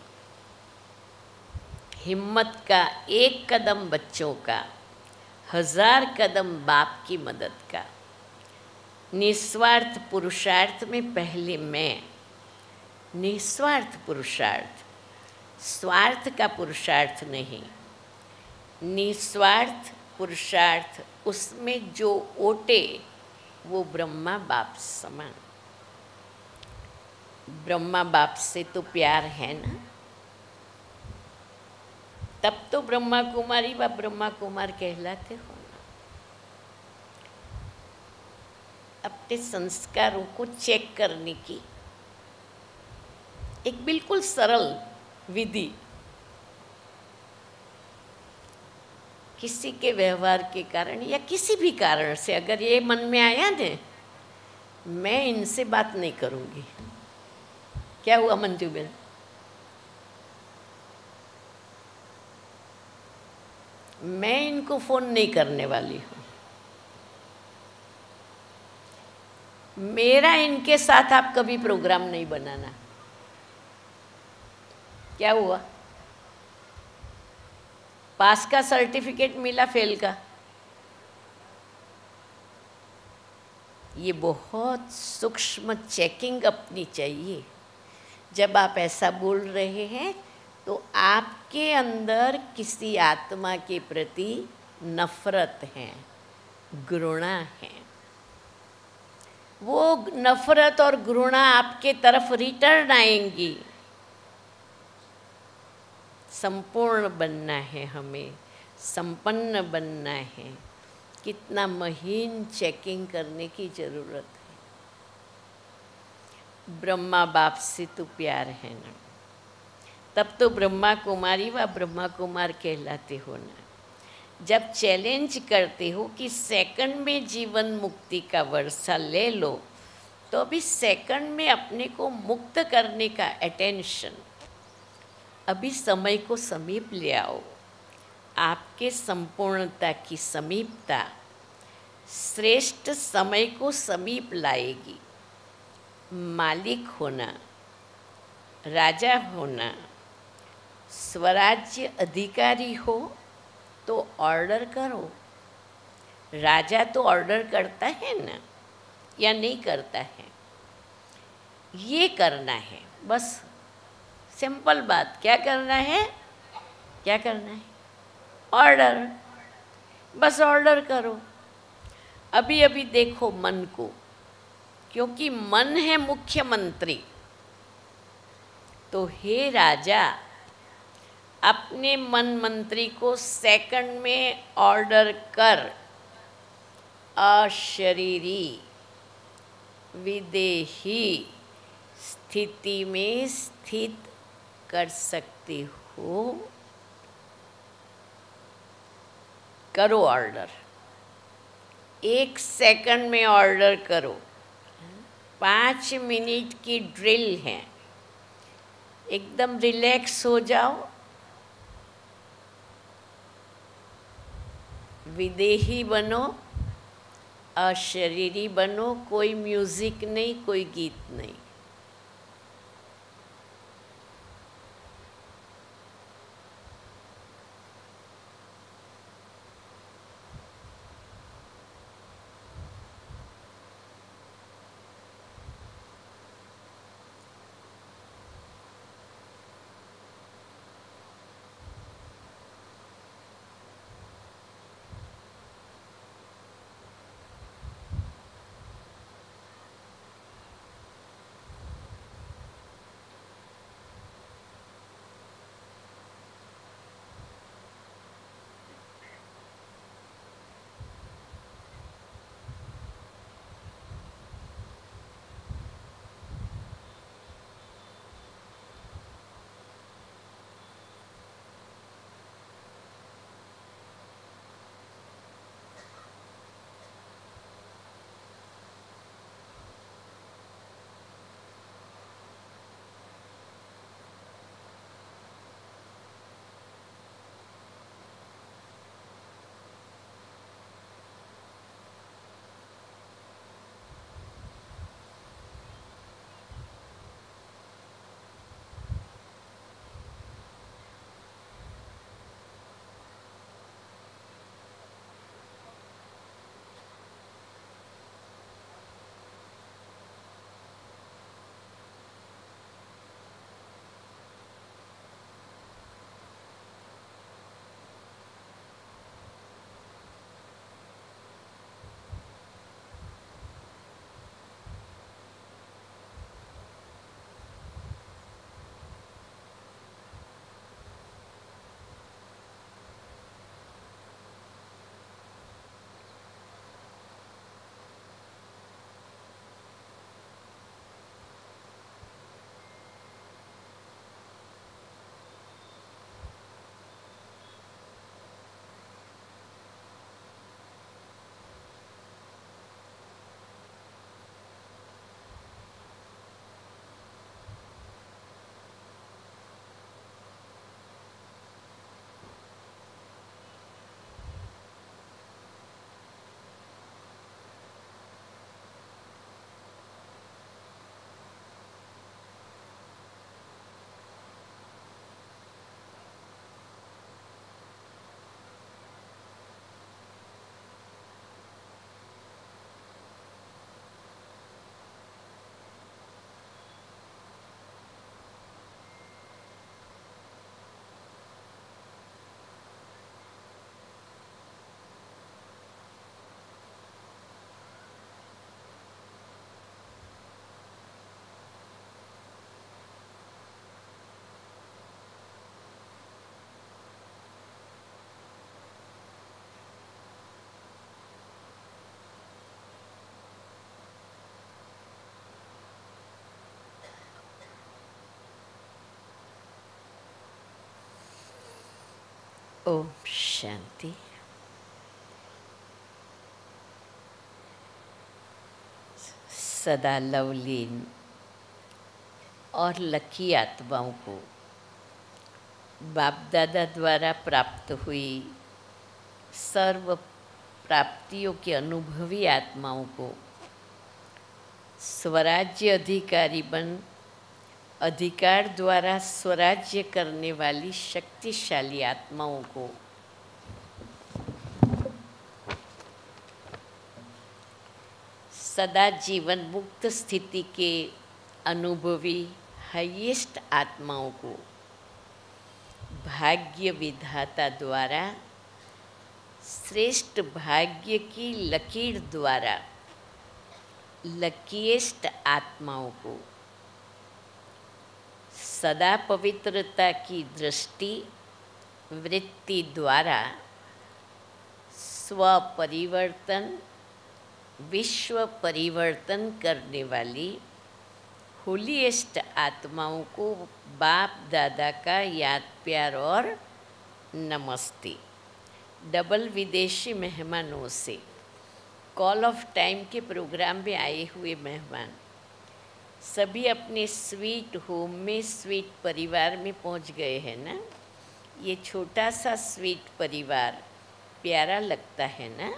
Speaker 1: हिम्मत का एक कदम बच्चों का, 1000 कदम बाप की मदद का। निस्वार्थ पुरुषार्थ में पहले मैं, निस्वार्थ पुरुषार्थ, स्वार्थ का पुरुषार्थ नहीं, निस्वार्थ पुरुषार्थ। उसमें जो ओटे वो ब्रह्मा बाप समान। ब्रह्मा बाप से तो प्यार है ना, तब तो ब्रह्मा कुमारी व ब्रह्मा कुमार कहलाते हो ना। अपने संस्कारों को चेक करने की एक बिल्कुल सरल विधि। किसी के व्यवहार के कारण या किसी भी कारण से अगर ये मन में आया न, मैं इनसे बात नहीं करूँगी। क्या हुआ मंजू बहन? मैं इनको फ़ोन नहीं करने वाली हूँ। मेरा इनके साथ आप कभी प्रोग्राम नहीं बनाना। क्या हुआ? पास का सर्टिफिकेट मिला, फेल का? ये बहुत सूक्ष्म चेकिंग अपनी चाहिए। जब आप ऐसा बोल रहे हैं तो आपके अंदर किसी आत्मा के प्रति नफरत है, घृणा है। वो नफरत और घृणा आपके तरफ रिटर्न आएंगी। संपूर्ण बनना है, हमें संपन्न बनना है। कितना महीन चेकिंग करने की ज़रूरत है। ब्रह्मा बाप से तो प्यार है ना, तब तो ब्रह्मा कुमारी व ब्रह्मा कुमार कहलाते हो ना। जब चैलेंज करते हो कि सेकंड में जीवन मुक्ति का वर्षा ले लो, तो अभी सेकंड में अपने को मुक्त करने का अटेंशन, अभी समय को समीप ले आओ। आपके संपूर्णता की समीपता श्रेष्ठ समय को समीप लाएगी। मालिक होना, राजा होना, स्वराज्य अधिकारी हो तो ऑर्डर करो। राजा तो ऑर्डर करता है ना, या नहीं करता है? ये करना है बस, सिंपल बात। क्या करना है? क्या करना है? ऑर्डर। बस ऑर्डर करो। अभी अभी देखो मन को, क्योंकि मन है मुख्यमंत्री। तो हे राजा, अपने मन मंत्री को सेकंड में ऑर्डर कर अशरीरी विदेही स्थिति में स्थित कर सकते हो। करो ऑर्डर, 1 सेकंड में ऑर्डर करो। 5 मिनट की ड्रिल है, एकदम रिलैक्स हो जाओ। विदेही बनो, अशरीरी बनो। कोई म्यूजिक नहीं, कोई गीत नहीं। ओम शांति। सदा लवलीन और लकी आत्माओं को बाप दादा द्वारा प्राप्त हुई सर्व प्राप्तियों के अनुभवी आत्माओं को स्वराज्य अधिकारी बन अधिकार द्वारा स्वराज्य करने वाली शक्तिशाली आत्माओं को सदा जीवन मुक्त स्थिति के अनुभवी हाईएस्ट आत्माओं को भाग्य विधाता द्वारा श्रेष्ठ भाग्य की लकीर द्वारा लकीएस्ट आत्माओं को सदा पवित्रता की दृष्टि वृत्ति द्वारा स्वपरिवर्तन विश्व परिवर्तन करने वाली होलीएस्ट आत्माओं को बाप दादा का याद प्यार और नमस्ते। डबल विदेशी मेहमानों से कॉल ऑफ टाइम के प्रोग्राम में आए हुए मेहमान सभी अपने स्वीट होम में स्वीट परिवार में पहुंच गए हैं ना। ये छोटा सा स्वीट परिवार प्यारा लगता है ना।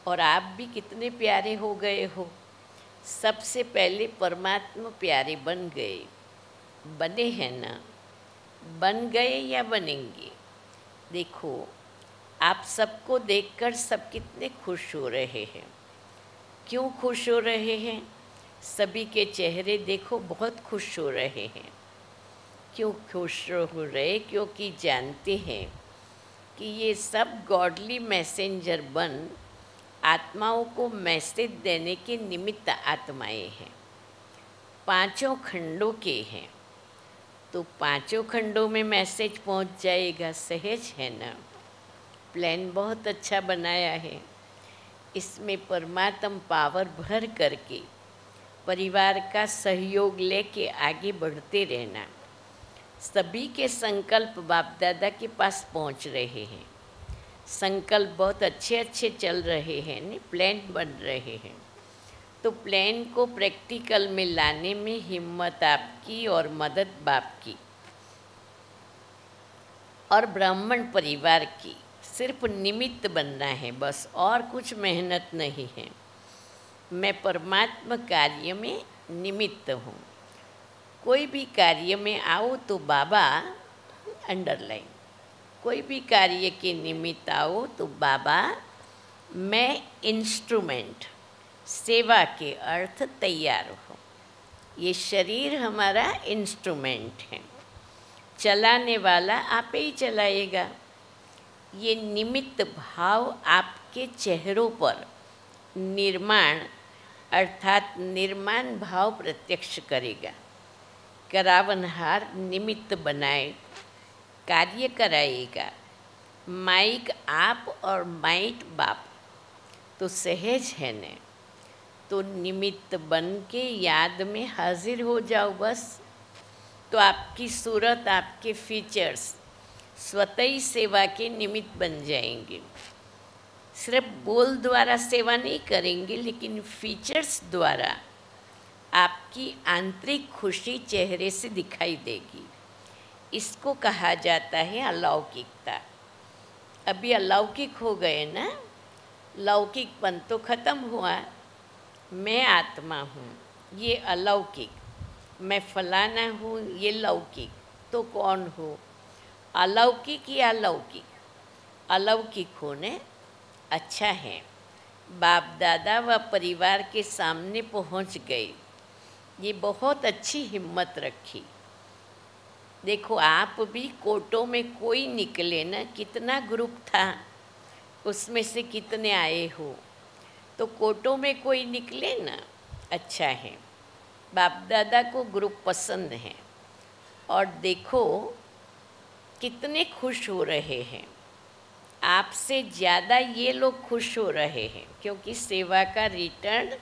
Speaker 1: और आप भी कितने प्यारे हो गए हो। सबसे पहले परमात्मा प्यारे बन गए, बने हैं ना, बन गए या बनेंगे। देखो आप सबको देखकर सब कितने खुश हो रहे हैं। क्यों खुश हो रहे हैं? सभी के चेहरे देखो बहुत खुश हो रहे हैं। क्यों खुश हो रहे? क्योंकि जानते हैं कि ये सब गॉडली मैसेंजर बन आत्माओं को मैसेज देने के निमित्त आत्माएं हैं। पांचों खंडों के हैं तो पांचों खंडों में मैसेज पहुंच जाएगा। सहज है ना। प्लान बहुत अच्छा बनाया है। इसमें परमात्मा पावर भर करके परिवार का सहयोग लेके आगे बढ़ते रहना। सभी के संकल्प बाप दादा के पास पहुंच रहे हैं। संकल्प बहुत अच्छे अच्छे चल रहे हैं ने, प्लान बन रहे हैं। तो प्लान को प्रैक्टिकल में लाने में हिम्मत आपकी और मदद बाप की और ब्राह्मण परिवार की। सिर्फ निमित्त बनना है बस, और कुछ मेहनत नहीं है। मैं परमात्मा कार्य में निमित्त हूँ। कोई भी कार्य में आओ तो बाबा अंडरलाइन, कोई भी कार्य के निमित्त आओ तो बाबा मैं इंस्ट्रूमेंट, सेवा के अर्थ तैयार हो। ये शरीर हमारा इंस्ट्रूमेंट है, चलाने वाला आप ही चलाएगा। ये निमित्त भाव आपके चेहरों पर निर्माण अर्थात निर्माण भाव प्रत्यक्ष करेगा। करावनहार निमित्त बनाए कार्य कराएगा। माइक आप और माइट बाप तो सहज है न। तो निमित्त बन के याद में हाजिर हो जाओ बस। तो आपकी सूरत, आपके फीचर्स स्वतः ही सेवा के निमित्त बन जाएंगे। सिर्फ बोल द्वारा सेवा नहीं करेंगे, लेकिन फीचर्स द्वारा आपकी आंतरिक खुशी चेहरे से दिखाई देगी। इसको कहा जाता है अलौकिकता। अभी अलौकिक हो गए ना, लौकिकपन तो खत्म हुआ। मैं आत्मा हूँ, ये अलौकिक। मैं फलाना हूँ, ये लौकिक। तो कौन हो? अलौकिक या लौकिक? अलौकिक होने अच्छा है। बाप दादा व परिवार के सामने पहुँच गए। ये बहुत अच्छी हिम्मत रखी। देखो आप भी कोटों में कोई निकले ना, कितना ग्रुप था, उसमें से कितने आए हो। तो कोटों में कोई निकले ना, अच्छा है। बाप दादा को ग्रुप पसंद है। और देखो कितने खुश हो रहे हैं। आपसे ज़्यादा ये लोग खुश हो रहे हैं, क्योंकि सेवा का रिटर्न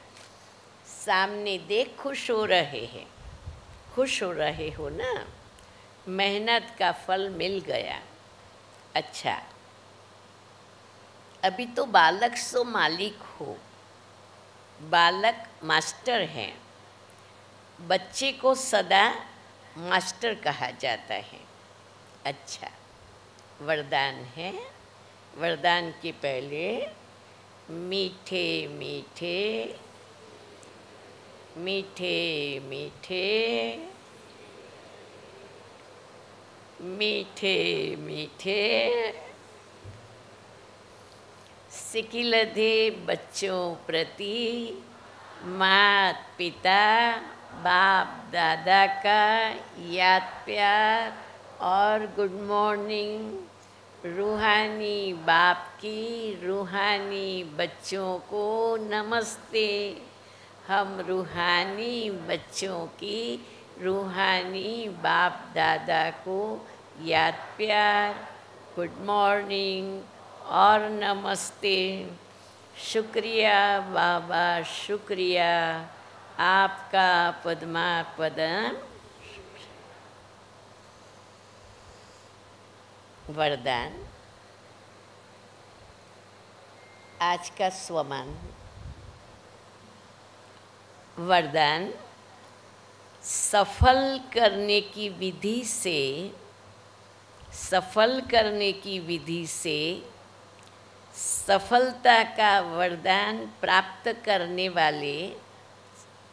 Speaker 1: सामने देख खुश हो रहे हैं। खुश हो रहे हो ना। मेहनत का फल मिल गया। अच्छा, अभी तो बालक सो मालिक हो, बालक मास्टर हैं, बच्चे को सदा मास्टर कहा जाता है। अच्छा, वरदान है। वरदान के पहले मीठे मीठे मीठे मीठे मीठे मीठे सिकिलधे बच्चों प्रति मात पिता बाप दादा का याद प्यार और गुड मॉर्निंग। रूहानी बाप की रूहानी बच्चों को नमस्ते। हम रूहानी बच्चों की रूहानी बाप दादा को याद प्यार, गुड मॉर्निंग और नमस्ते। शुक्रिया बाबा, शुक्रिया आपका पद्मा पदम। वरदान। आज का स्वमान। वरदान। सफल करने की विधि से, सफल करने की विधि से सफलता का वरदान प्राप्त करने वाले,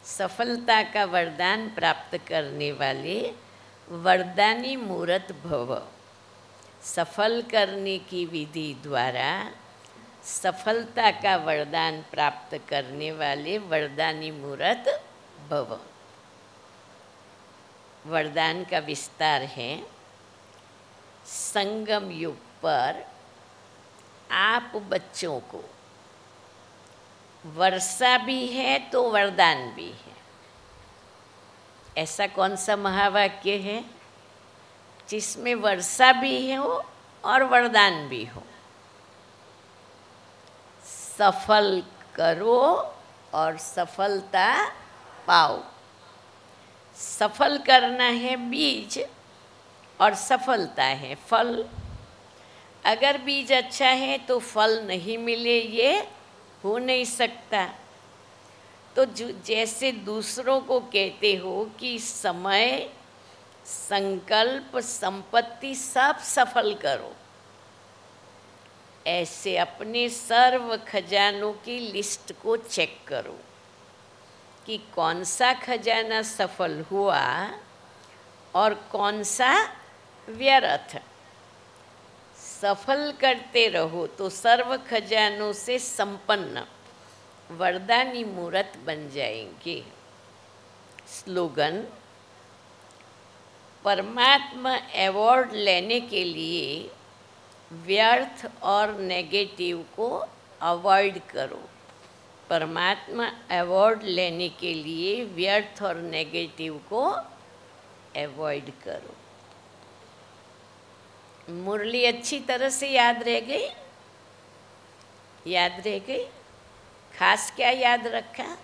Speaker 1: सफलता का वरदान प्राप्त करने वाले वरदानी मूर्त भव। सफल करने की विधि द्वारा सफलता का वरदान प्राप्त करने वाले वरदानी मूर्त भव। वरदान का विस्तार है। संगम युग पर आप बच्चों को वर्षा भी है तो वरदान भी है। ऐसा कौन सा महावाक्य है जिसमें वर्षा भी हो और वरदान भी हो? सफल करो और सफलता पाओ। सफल करना है बीज और सफलता है फल। अगर बीज अच्छा है तो फल नहीं मिले ये हो नहीं सकता। तो जैसे दूसरों को कहते हो कि समय, संकल्प, संपत्ति सब सफल करो, ऐसे अपने सर्व खजानों की लिस्ट को चेक करो कि कौन सा खजाना सफल हुआ और कौन सा व्यर्थ। सफल करते रहो तो सर्व खजानों से संपन्न वरदानी मूर्त बन जाएंगे। स्लोगन। परमात्मा अवार्ड लेने के लिए व्यर्थ और नेगेटिव को अवॉइड करो। परमात्मा अवार्ड लेने के लिए व्यर्थ और नेगेटिव को अवॉइड करो। मुरली अच्छी तरह से याद रह गई? याद रह गई? खास क्या याद रखा?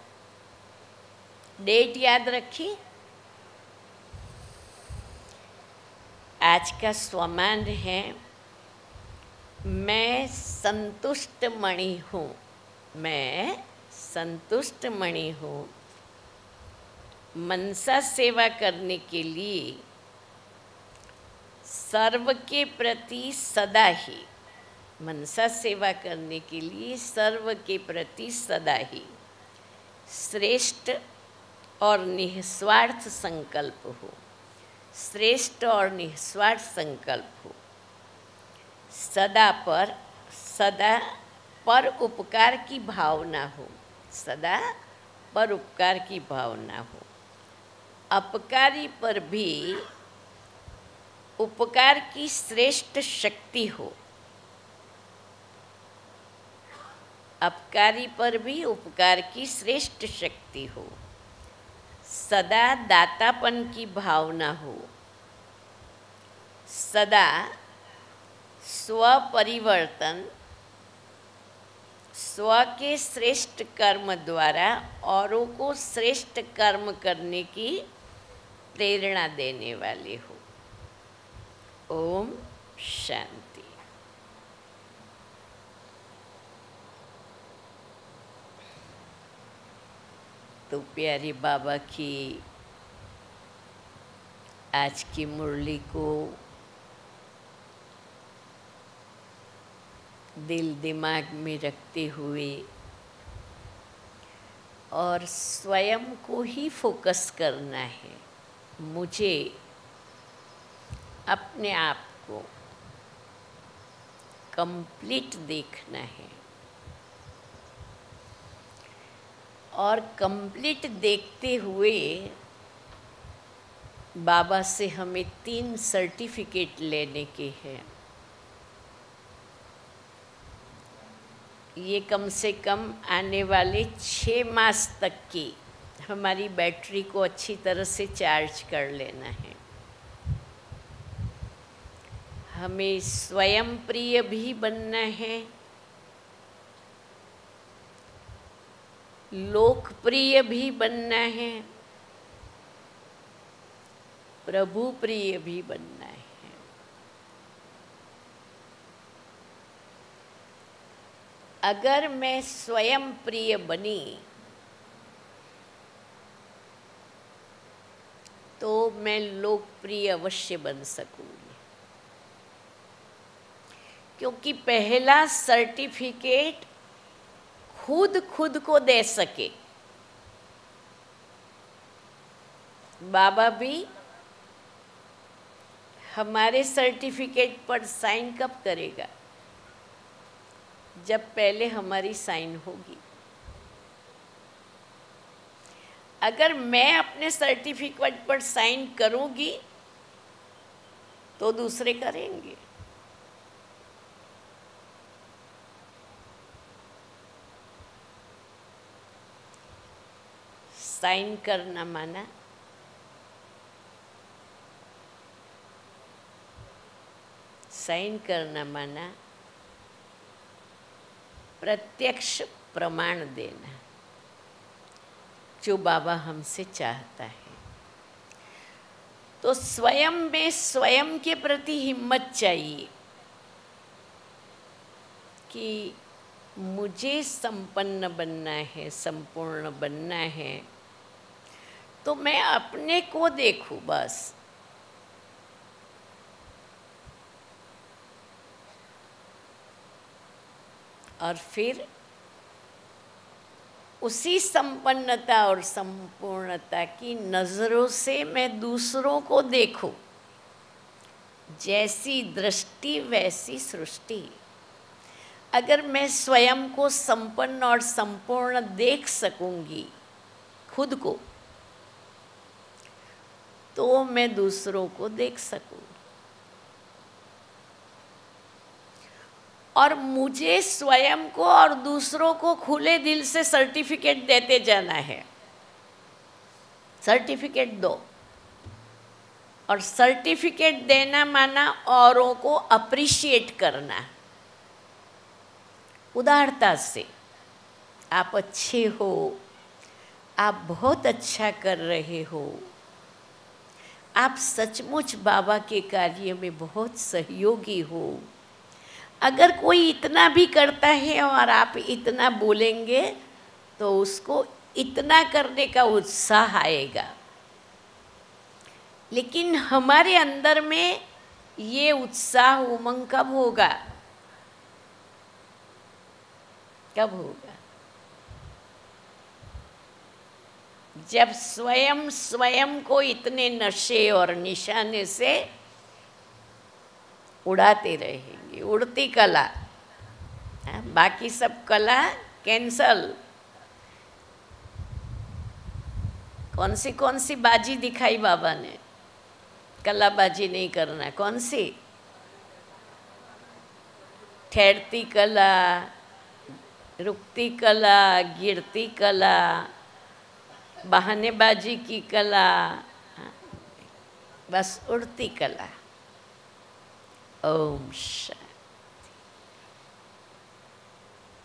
Speaker 1: डेट याद रखी? आज का स्वमान है, मैं संतुष्ट मणि हूँ। मैं संतुष्ट मणि हूँ। मनसा सेवा करने के लिए सर्व के प्रति सदा ही, मनसा सेवा करने के लिए सर्व के प्रति सदा ही श्रेष्ठ और निस्वार्थ संकल्प हो। श्रेष्ठ और निस्वार्थ संकल्प हो। सदा पर उपकार की भावना हो। सदा पर उपकार की भावना हो। अपकारी पर भी उपकार की श्रेष्ठ शक्ति हो। अपकारी पर भी उपकार की श्रेष्ठ शक्ति हो। सदा दातापन की भावना हो। सदा स्वपरिवर्तन, स्व के श्रेष्ठ कर्म द्वारा औरों को श्रेष्ठ कर्म करने की प्रेरणा देने वाले हो। ओम शांति। तो प्यारे बाबा की आज की मुरली को दिल दिमाग में रखते हुए और स्वयं को ही फोकस करना है। मुझे अपने आप को कंप्लीट देखना है और कंप्लीट देखते हुए बाबा से हमें 3 सर्टिफिकेट लेने के हैं। ये कम से कम आने वाले 6 मास तक की हमारी बैटरी को अच्छी तरह से चार्ज कर लेना है। हमें स्वयं प्रिय भी बनना है, लोकप्रिय भी बनना है, प्रभु प्रिय भी बनना है। अगर मैं स्वयं प्रिय बनी तो मैं लोकप्रिय अवश्य बन सकूंगी, क्योंकि पहला सर्टिफिकेट खुद को दे सके। बाबा भी हमारे सर्टिफिकेट पर साइन कब करेगा? जब पहले हमारी साइन होगी। अगर मैं अपने सर्टिफिकेट पर साइन करूंगी तो दूसरे करेंगे। साइन करना माना प्रत्यक्ष प्रमाण देना, जो बाबा हमसे चाहता है। तो स्वयं में स्वयं के प्रति हिम्मत चाहिए कि मुझे संपन्न बनना है, संपूर्ण बनना है, तो मैं अपने को देखूं बस। और फिर उसी संपन्नता और संपूर्णता की नज़रों से मैं दूसरों को देखूं। जैसी दृष्टि वैसी सृष्टि। अगर मैं स्वयं को संपन्न और संपूर्ण देख सकूंगी खुद को, तो मैं दूसरों को देख सकूंगी। और मुझे स्वयं को और दूसरों को खुले दिल से सर्टिफिकेट देते जाना है। सर्टिफिकेट दो। और सर्टिफिकेट देना माना औरों को अप्रिशिएट करना उदारता से। आप अच्छे हो, आप बहुत अच्छा कर रहे हो, आप सचमुच बाबा के कार्य में बहुत सहयोगी हो। अगर कोई इतना भी करता है और आप इतना बोलेंगे तो उसको इतना करने का उत्साह आएगा। लेकिन हमारे अंदर में ये उत्साह उमंग कब होगा? कब होगा? जब स्वयं को इतने नशे और निशाने से उड़ाते रहेंगे। उड़ती कला, बाकी सब कला कैंसल। कौन सी बाजी दिखाई बाबा ने? कलाबाजी नहीं करना। कौन सी? ठहरती कला, रुकती कला, गिरती कला, बहानेबाजी की कला, बस उड़ती कला। ओम शांति।